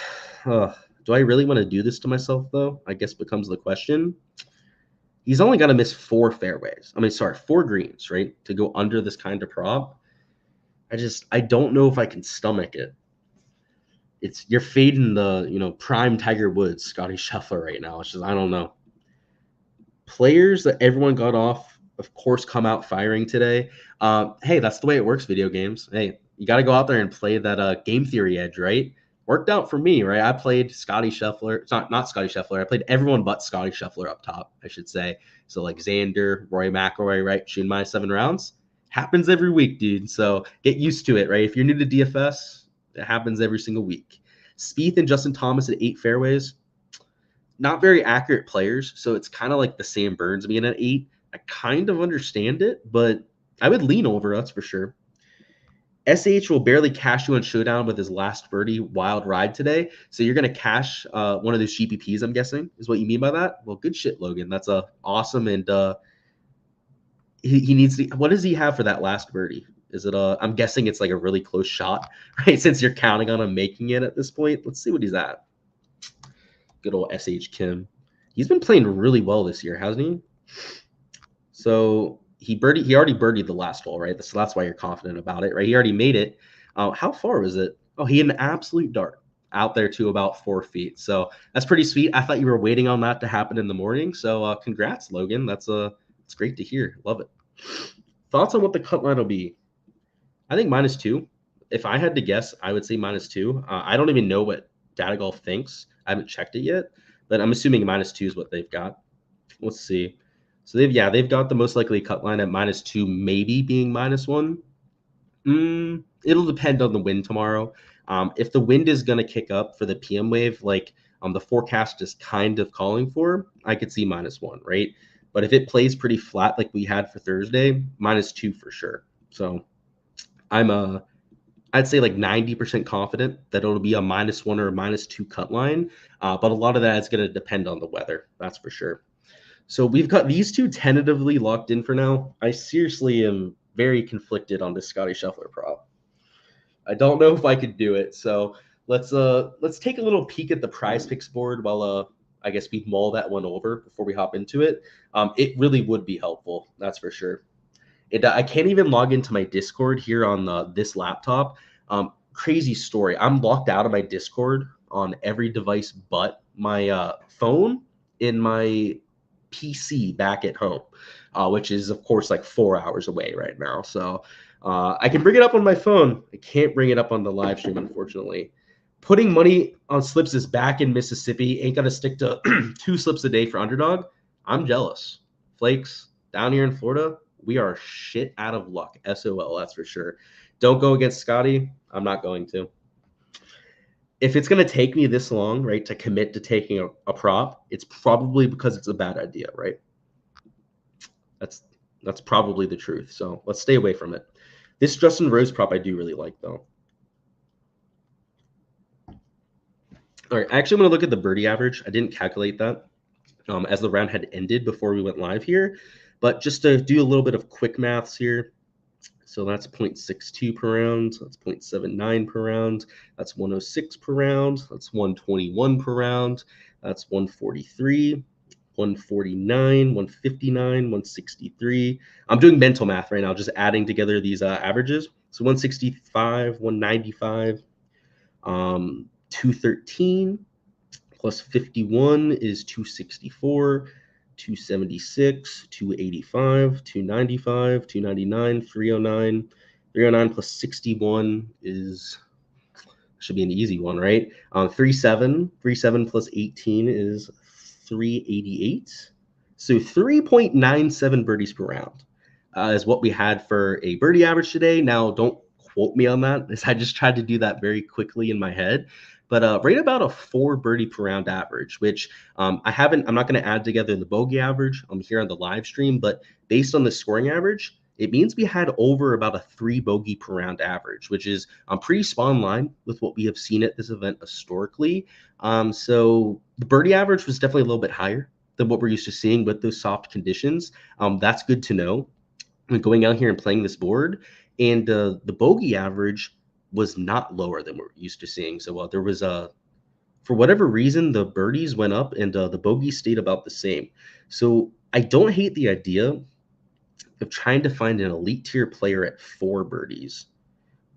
Do I really want to do this to myself, though? I guess becomes the question. He's only got to miss 4 fairways. 4 greens, right, to go under this kind of prop. I don't know if I can stomach it. You're fading the, prime Tiger Woods, Scotty Scheffler right now. It's just, I don't know. Players that everyone got off, of course, come out firing today. Hey, that's the way it works, video games. Hey, you got to go out there and play that game theory edge, right? Worked out for me, right? I played Scotty Scheffler. It's not Scotty Scheffler. I played everyone but Scotty Scheffler up top, I should say. So like Xander, Rory McIlroy, right? Shooting my 7 rounds. Happens every week, dude. So get used to it, right? If you're new to DFS, it happens every single week. Spieth and Justin Thomas at 8 fairways. Not very accurate players, so it's kind of like the Sam Burns being at 8. I kind of understand it, but I would lean over, that's for sure. SH will barely cash you on Showdown with his last birdie wild ride today. So you're going to cash one of those GPPs, I'm guessing, is what you mean by that? Well, good shit, Logan. That's awesome. And he needs to. What does he have for that last birdie? Is it I'm guessing it's like a really close shot, right? Since you're counting on him making it at this point. Let's see what he's at. Good old SH Kim. He's been playing really well this year, hasn't he? So he already birdied the last hole, right? So that's why you're confident about it, right? He already made it. How far was it? Oh, he had an absolute dart out there to about 4 feet. So that's pretty sweet. I thought you were waiting on that to happen in the morning. So congrats, Logan. It's great to hear. Love it. Thoughts on what the cut line will be? I think -2. If I had to guess, I would say -2. I don't even know what Data Golf thinks. I haven't checked it yet, but I'm assuming -2 is what they've got. Let's see. So they've got the most likely cut line at -2, maybe being -1. It'll depend on the wind tomorrow. If the wind is going to kick up for the PM wave, like the forecast is kind of calling for, I could see -1, right? But if it plays pretty flat like we had for Thursday, -2 for sure. So I'd say like 90% confident that it'll be a -1 or a -2 cut line. But a lot of that is going to depend on the weather. That's for sure. So we've got these two tentatively locked in for now. I seriously am very conflicted on this Scotty Scheffler prop. I don't know if I could do it. So let's take a little peek at the prize picks board while I guess we mull that one over before we hop into it. It really would be helpful, that's for sure. I can't even log into my Discord here on this laptop. Crazy story. I'm locked out of my Discord on every device but my phone in my PC back at home, which is, of course, like 4 hours away right now. So I can bring it up on my phone. I can't bring it up on the live stream, unfortunately. Putting money on slips is back in Mississippi. Ain't going to stick to 2 slips a day for Underdog. I'm jealous. Flakes, down here in Florida, we are shit out of luck. SOL, that's for sure. Don't go against Scotty. I'm not going to. If it's going to take me this long, right, to commit to taking a prop, it's probably because it's a bad idea, right? That's That's probably the truth. So let's stay away from it. This Justin Rose prop I do really like, though. All right, actually, I'm going to look at the birdie average. I didn't calculate that as the round had ended before we went live here. But just to do a little bit of quick maths here, so that's 0.62 per round. That's 0.79 per round. That's 106 per round. That's 121 per round. That's 143, 149, 159, 163. I'm doing mental math right now, just adding together these averages. So 165, 195, 213 plus 51 is 264. 276, 285, 295, 299, 309. 309 plus 61 should be an easy one, right? 37 plus 18 is 388. So 3.97 birdies per round is what we had for a birdie average today. Now, don't quote me on that, as I just tried to do that very quickly in my head. But right about a 4 birdie per round average, which I'm not going to add together the bogey average here on the live stream, but based on the scoring average, it means we had over about a 3 bogey per round average, which is pretty spot on line with what we have seen at this event historically. So the birdie average was definitely a little bit higher than what we're used to seeing with those soft conditions. That's good to know when going out here and playing this board. And the bogey average was not lower than we're used to seeing. So there was for whatever reason, the birdies went up and the bogeys stayed about the same. So I don't hate the idea of trying to find an elite tier player at 4 birdies,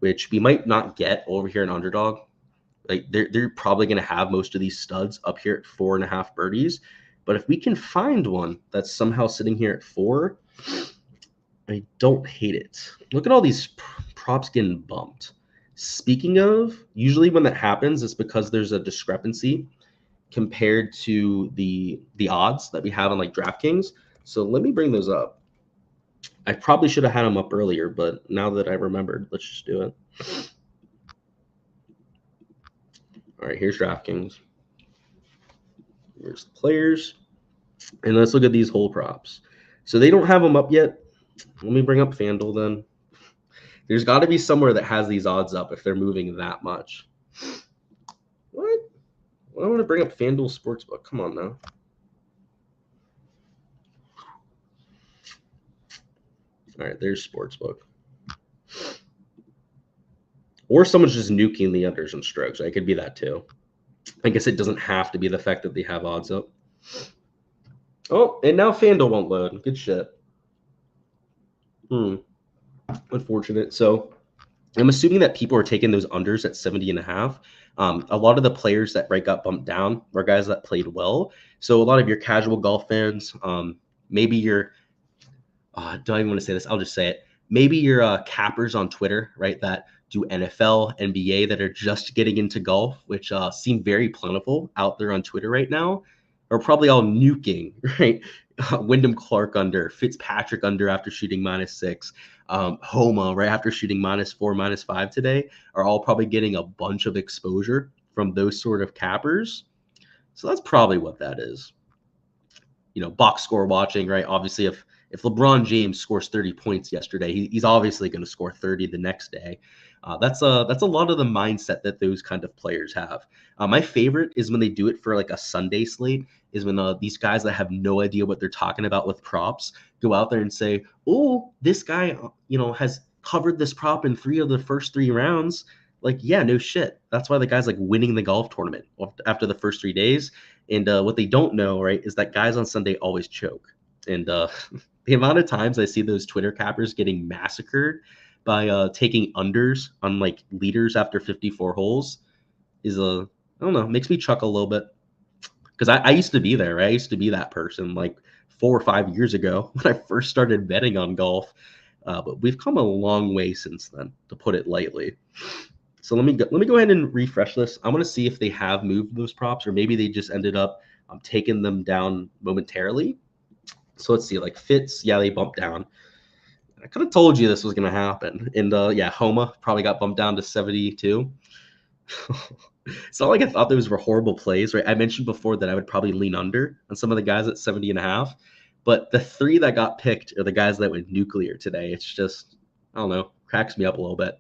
which we might not get over here in Underdog. Like they're probably going to have most of these studs up here at 4.5 birdies. But if we can find one that's somehow sitting here at 4, I don't hate it. Look at all these props getting bumped. Speaking of, usually when that happens, it's because there's a discrepancy compared to the odds that we have on like Draftkings. So let me bring those up. I probably should have had them up earlier, but now that I remembered, let's just do it. All right, here's Draftkings. Here's the players. And let's look at these whole props. So they don't have them up yet. Let me bring up FanDuel then. There's got to be somewhere that has these odds up if they're moving that much. What? Well, I want to bring up FanDuel Sportsbook. Come on now. All right, there's Sportsbook. Or someone's just nuking the unders and strokes. It could be that too. I guess it doesn't have to be the fact that they have odds up. Oh, and now FanDuel won't load. Good shit. Unfortunate. So I'm assuming that people are taking those unders at 70.5. A lot of the players that got bumped down were guys that played well. So a lot of your casual golf fans, maybe your don't even want to say this. I'll just say it. Maybe your cappers on Twitter, right, that do NFL, NBA, that are just getting into golf, which seem very plentiful out there on Twitter right now, are probably all nuking, right? Wyndham Clark under, Fitzpatrick under after shooting -6, Homa right after shooting -4, -5 today, are all probably getting a bunch of exposure from those sort of cappers. So that's probably what that is. Box score watching, right? Obviously, if LeBron James scores 30 points yesterday, he's obviously going to score 30 the next day. That's a lot of the mindset that those kind of players have. My favorite is when they do it for like a Sunday slate, is when these guys that have no idea what they're talking about with props go out there and say, oh, this guy, has covered this prop in 3 of the first 3 rounds. Like, yeah, no shit. That's why the guy's like winning the golf tournament after the first 3 days. And what they don't know, right, is that guys on Sunday always choke. And the amount of times I see those Twitter cappers getting massacred by taking unders on like leaders after 54 holes is I don't know, makes me chuckle a little bit. Because I used to be there, right? I used to be that person like 4 or 5 years ago when I first started betting on golf. But we've come a long way since then, to put it lightly. So let me go ahead and refresh this. I want to see if they have moved those props, or maybe they just ended up taking them down momentarily. So let's see, like Fitz, yeah, they bumped down. I could have told you this was going to happen. And yeah, Homa probably got bumped down to 72. It's not like I thought those were horrible plays, right? I mentioned before that I would probably lean under on some of the guys at 70.5. But the 3 that got picked are the guys that went nuclear today. It's just, I don't know, cracks me up a little bit.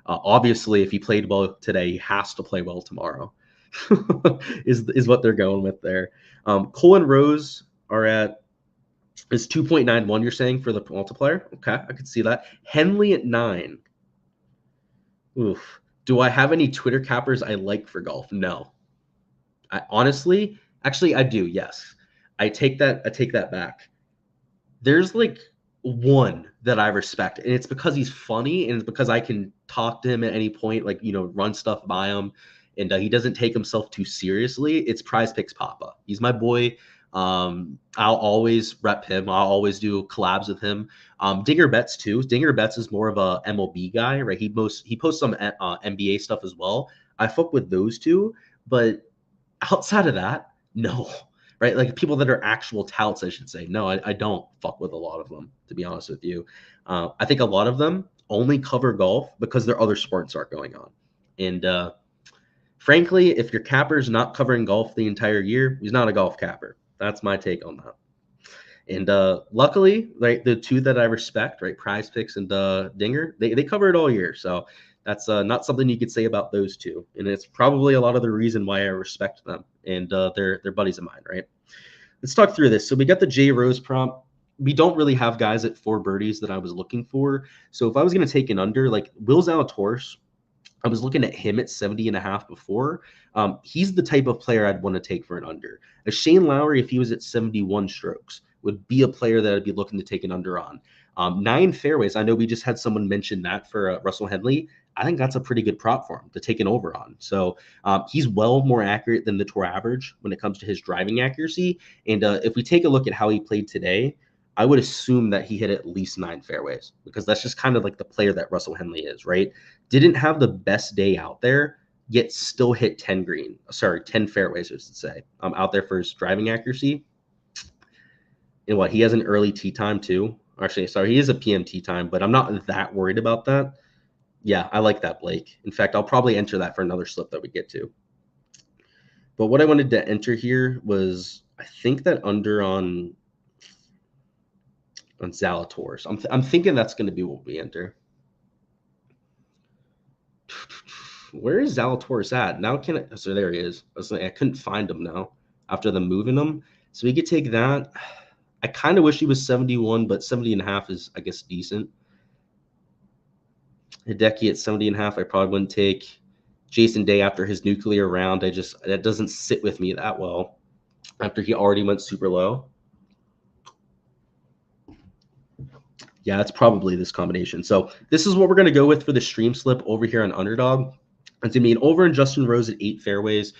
Obviously, if he played well today, he has to play well tomorrow. is what they're going with there. Cole and Rose are at is 2.91. You're saying for the multiplier? Okay, I could see that. Henley at 9. Oof. Do I have any Twitter cappers I like for golf? No. I honestly, actually, I do. Yes, I take that back. There's like one that I respect, and it's because he's funny, and it's because I can talk to him at any point, like, run stuff by him, and he doesn't take himself too seriously. It's Prize Picks Papa. He's my boy. I'll always rep him. I'll always do collabs with him. Dinger Betts too. Dinger Betts is more of a MLB guy, right? He posts some NBA stuff as well. I fuck with those two, but outside of that, no. Right? Like people that are actual touts, I should say. No, I don't fuck with a lot of them, to be honest with you. I think a lot of them only cover golf because their other sports are going on. And frankly, if your capper's not covering golf the entire year, he's not a golf capper. That's my take on that. And luckily, right, the 2 that I respect, right, Prize Picks and Dinger, they cover it all year. So that's not something you could say about those 2. And it's probably a lot of the reason why I respect them. And they're buddies of mine, right? Let's talk through this. So we got the J Rose prompt. We don't really have guys at 4 birdies that I was looking for. So if I was going to take an under, like Will Zalatoris, I was looking at him at 70.5 before. He's the type of player I'd want to take for an under. A Shane Lowry, if he was at 71 strokes, would be a player that I'd be looking to take an under on. 9 fairways. I know we just had someone mention that for Russell Henley. I think that's a pretty good prop for him to take an over on. So he's well more accurate than the tour average when it comes to his driving accuracy. And if we take a look at how he played today, I would assume that he hit at least 9 fairways because that's just kind of like the player that Russell Henley is, right? Didn't have the best day out there, yet still hit 10 fairways, I should say, out there for his driving accuracy. And he has an early tee time too. Actually, sorry, he is a PM tee time, but I'm not that worried about that. Yeah, I like that, Blake. In fact, I'll probably enter that for another slip that we get to. But what I wanted to enter here was, I think that under on Zalatoris. I'm thinking that's going to be what we enter. Where is Zalatoris at? Now so there he is. I couldn't find him now after them moving him. So we could take that. I kind of wish he was 71, but 70.5 is, I guess, decent. Hideki at 70.5, I probably wouldn't take. Jason Day after his nuclear round, that doesn't sit with me that well after he already went super low. Yeah, it's probably this combination. So this is what we're going to go with for the stream slip over here on Underdog. It's going to be an over in Justin Rose at 8 fairways,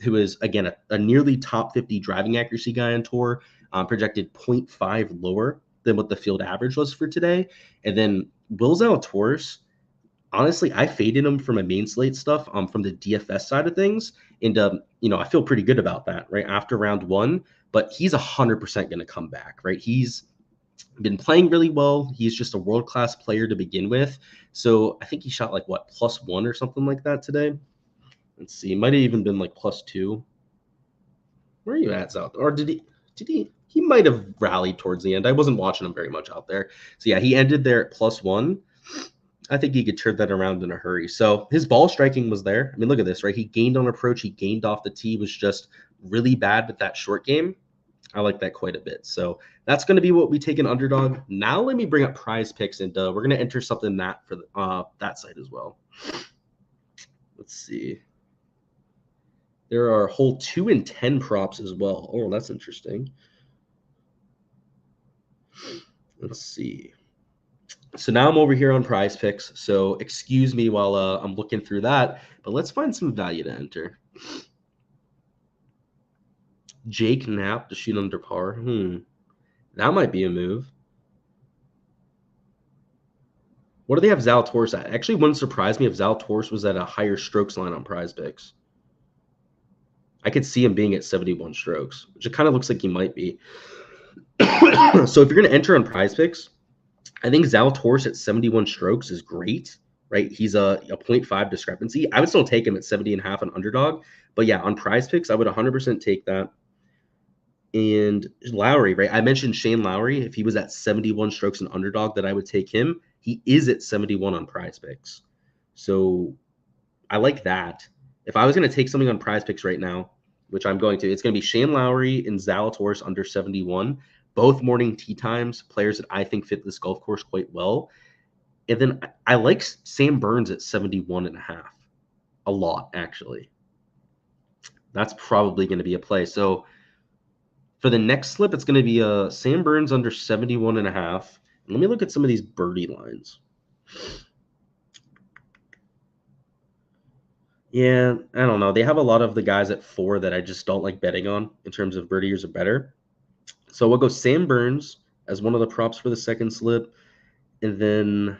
who is, again, a nearly top 50 driving accuracy guy on tour, projected 0.5 lower than what the field average was for today. And then Will Zalatoris, honestly, I faded him from my main slate stuff from the DFS side of things. And, I feel pretty good about that, right, after round 1. But he's 100% going to come back, right? He's been playing really well. He's just a world-class player to begin with. So I think he shot like +1 or something like that today. Let's see. It might have even been like +2. Where are you at, Zal? Or did he might have rallied towards the end. I wasn't watching him very much out there. So yeah, he ended there at +1. I think he could turn that around in a hurry. So his ball striking was there. I mean, look at this, right? He gained on approach. He gained off the tee, was just really bad with that short game. I like that quite a bit. So that's going to be what we take an Underdog. Now let me bring up Prize Picks, and we're going to enter something that for that site as well. Let's see. There are hole 2 and 10 props as well. Oh, that's interesting. Let's see. So now I'm over here on Prize Picks. So excuse me while I'm looking through that, but let's find some value to enter. Jake Knapp to shoot under par. That might be a move. What do they have Zalatoris at? Actually, wouldn't surprise me if Zalatoris was at a higher strokes line on Prize Picks. I could see him being at 71 strokes, which it kind of looks like he might be. So if you're going to enter on Prize Picks, I think Zalatoris at 71 strokes is great, right? He's a 0.5 discrepancy. I would still take him at 70.5 on Underdog. But yeah, on Prize Picks, I would 100% take that. And Lowry, right? I mentioned Shane Lowry. If he was at 71 strokes and Underdog, that I would take him. He is at 71 on Prize Picks. So I like that. If I was going to take something on Prize Picks right now, which I'm going to, it's going to be Shane Lowry and Zalatoris under 71. Both morning tee times, players that I think fit this golf course quite well. And then I like Sam Burns at 71 and a half. A lot, actually. That's probably going to be a play. So for the next slip, it's going to be Sam Burns under 71 and a half. And let me look at some of these birdie lines. Yeah, I don't know. They have a lot of the guys at 4 that I just don't like betting on in terms of birdiers or better. So we'll go Sam Burns as one of the props for the second slip. And then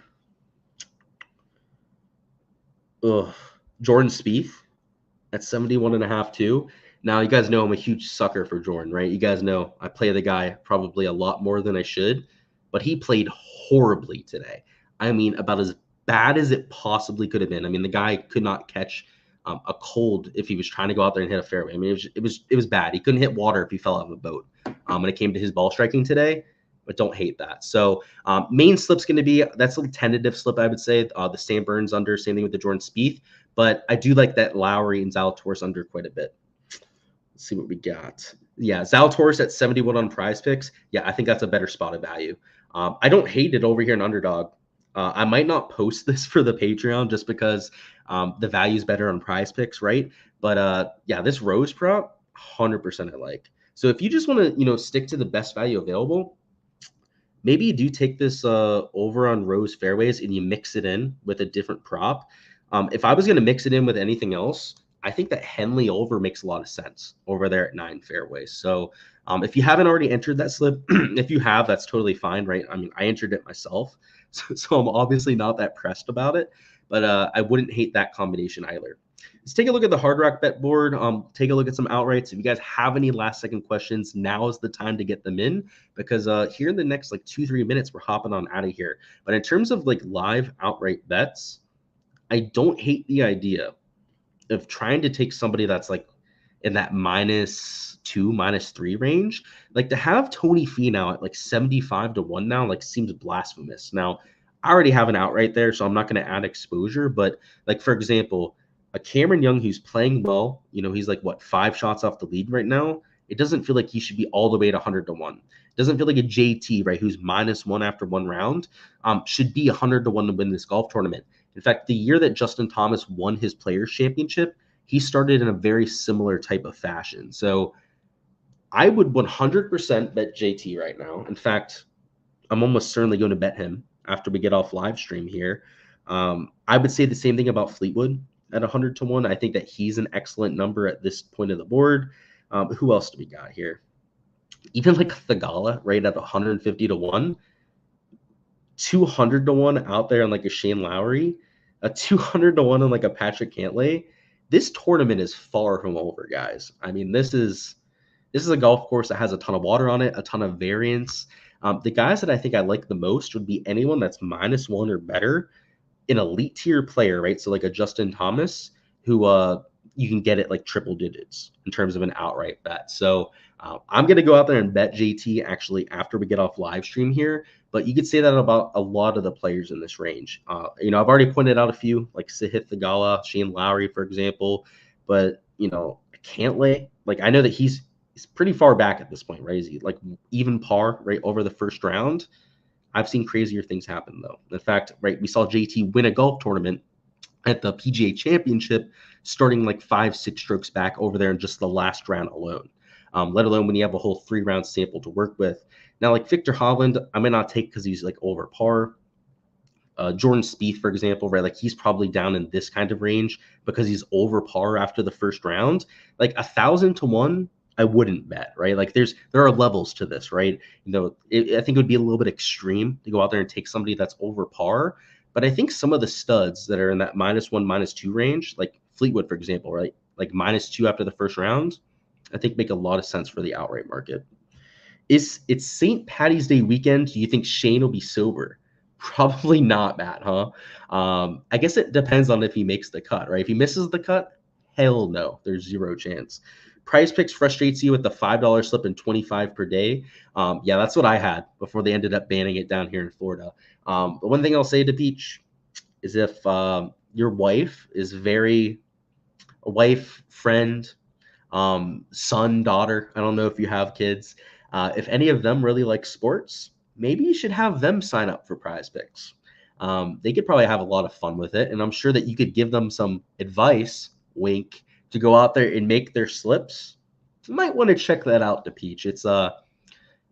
Jordan Spieth at 71 and a half too. Now, you guys know I'm a huge sucker for Jordan, right? You guys know I play the guy probably a lot more than I should, but he played horribly today. I mean, about as bad as it possibly could have been. I mean, the guy could not catch a cold if he was trying to go out there and hit a fairway. I mean, it was bad. He couldn't hit water if he fell out of a boat. When it came to his ball striking today, but don't hate that. So main slip's going to be, that's a tentative slip, I would say. The Sam Burns under, same thing with the Jordan Spieth. But I do like that Lowry and Zalatoris under quite a bit. Let's see what we got. Yeah, Zalatoris at 71 on Prize Picks. Yeah, I think that's a better spot of value. I don't hate it over here in Underdog. I might not post this for the Patreon just because the value is better on Prize Picks, right? But yeah, this Rose prop, 100% I like. So if you just want to, stick to the best value available, maybe you do take this over on Rose fairways and you mix it in with a different prop. If I was going to mix it in with anything else, I think that Henley over makes a lot of sense over there at 9 fairways. So if you haven't already entered that slip, if you have, that's totally fine, right? I mean, I entered it myself, so I'm obviously not that pressed about it, but I wouldn't hate that combination either. Let's take a look at the Hard Rock bet board. Take a look at some outrights. If you guys have any last second questions, now is the time to get them in, because here in the next like 2-3 minutes, we're hopping on out of here. But in terms of like live outright bets, I don't hate the idea of trying to take somebody that's like in that -2, -3 range. Like to have Tony Finau at like 75 to 1 now, like seems blasphemous. Now, I already have an outright there, so I'm not going to add exposure. But like, for example, a Cameron Young who's playing well, he's like, what, 5 shots off the lead right now? It doesn't feel like he should be all the way to 100 to 1. It doesn't feel like a JT, right, who's -1 after 1 round, should be 100 to 1 to win this golf tournament. In fact, the year that Justin Thomas won his Players' Championship, he started in a very similar type of fashion. So I would 100% bet JT right now. In fact, I'm almost certainly going to bet him after we get off live stream here. I would say the same thing about Fleetwood at 100 to 1. I think that he's an excellent number at this point of the board. Who else do we got here? Even like Thagala, right, at 150 to 1. 200 to 1 out there on like a Shane Lowry, a 200 to 1 on like a Patrick Cantlay. This tournament is far from over, guys. I mean, this is a golf course that has a ton of water on it, a ton of variance. The guys that I think I like the most would be anyone that's -1 or better, an elite tier player, right? So like a Justin Thomas, who you can get it like triple digits in terms of an outright bet. So I'm going to go out there and bet JT actually after we get off live stream here. But you could say that about a lot of the players in this range. I've already pointed out a few, like Sahith Theegala, Shane Lowry, for example. But, Cantlay, like I know that he's pretty far back at this point, right? Is he like even par right over the first round? I've seen crazier things happen, though. In fact, right, we saw JT win a golf tournament at the PGA Championship, starting like 5-6 strokes back over there in just the last round alone, let alone when you have a whole 3-round sample to work with. Now, like Victor Hovland, I may not take because he's like over par. Jordan Spieth, for example, right? Like he's probably down in this kind of range because he's over par after the first round. Like 1,000 to 1, I wouldn't bet, right? Like there are levels to this, right? I think it would be a little bit extreme to go out there and take somebody that's over par. But I think some of the studs that are in that -1, -2 range, like Fleetwood, for example, right? Like -2 after the first round, I think make a lot of sense for the outright market. It's St. Paddy's Day weekend. Do you think Shane will be sober? Probably not, Matt, huh? I guess it depends on if he makes the cut, right? If he misses the cut, hell no, there's zero chance. Prize Picks frustrates you with the $5 slip and 25 per day. Yeah, that's what I had before they ended up banning it down here in Florida. The one thing I'll say to Peach is if your wife is a wife, friend, son, daughter, I don't know if you have kids, if any of them really like sports, maybe you should have them sign up for Prize Picks. They could probably have a lot of fun with it, and I'm sure that you could give them some advice, wink, to go out there and make their slips. You might want to check that out, to Peach. It's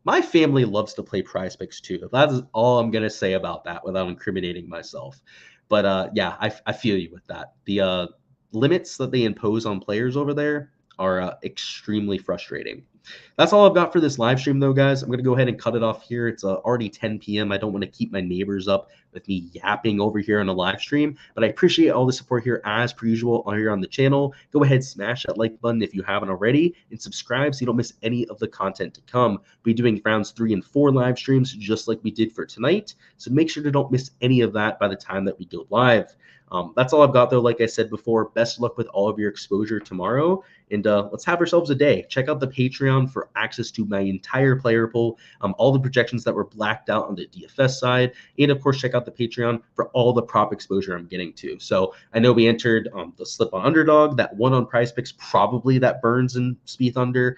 my family loves to play Prize Picks too. That is all I'm gonna say about that without incriminating myself. But yeah, I feel you with that. The limits that they impose on players over there are extremely frustrating. That's all I've got for this live stream, though, guys. I'm going to go ahead and cut it off here. It's already 10 p.m. I don't want to keep my neighbors up with me yapping over here on a live stream, but I appreciate all the support here as per usual here on the channel. Go ahead, smash that like button if you haven't already, and subscribe so you don't miss any of the content to come. We'll be doing rounds 3 and 4 live streams just like we did for tonight, so make sure to don't miss any of that by the time that we go live. That's all I've got, though. Like I said before, best luck with all of your exposure tomorrow, and let's have ourselves a day. Check out the Patreon for access to my entire player pool, all the projections that were blacked out on the DFS side, and of course, check out the Patreon for all the prop exposure I'm getting to. So I know we entered the slip on Underdog, that one on Prize Picks, probably that Burns and Spieth under.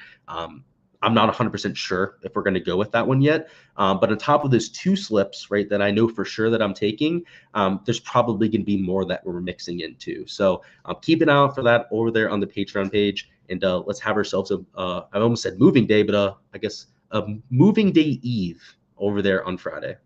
I'm not 100% sure if we're going to go with that one yet. But on top of those 2 slips, right, that I know for sure that I'm taking, there's probably going to be more that we're mixing into. So keep an eye out for that over there on the Patreon page. And let's have ourselves I almost said moving day, but I guess a moving day eve over there on Friday.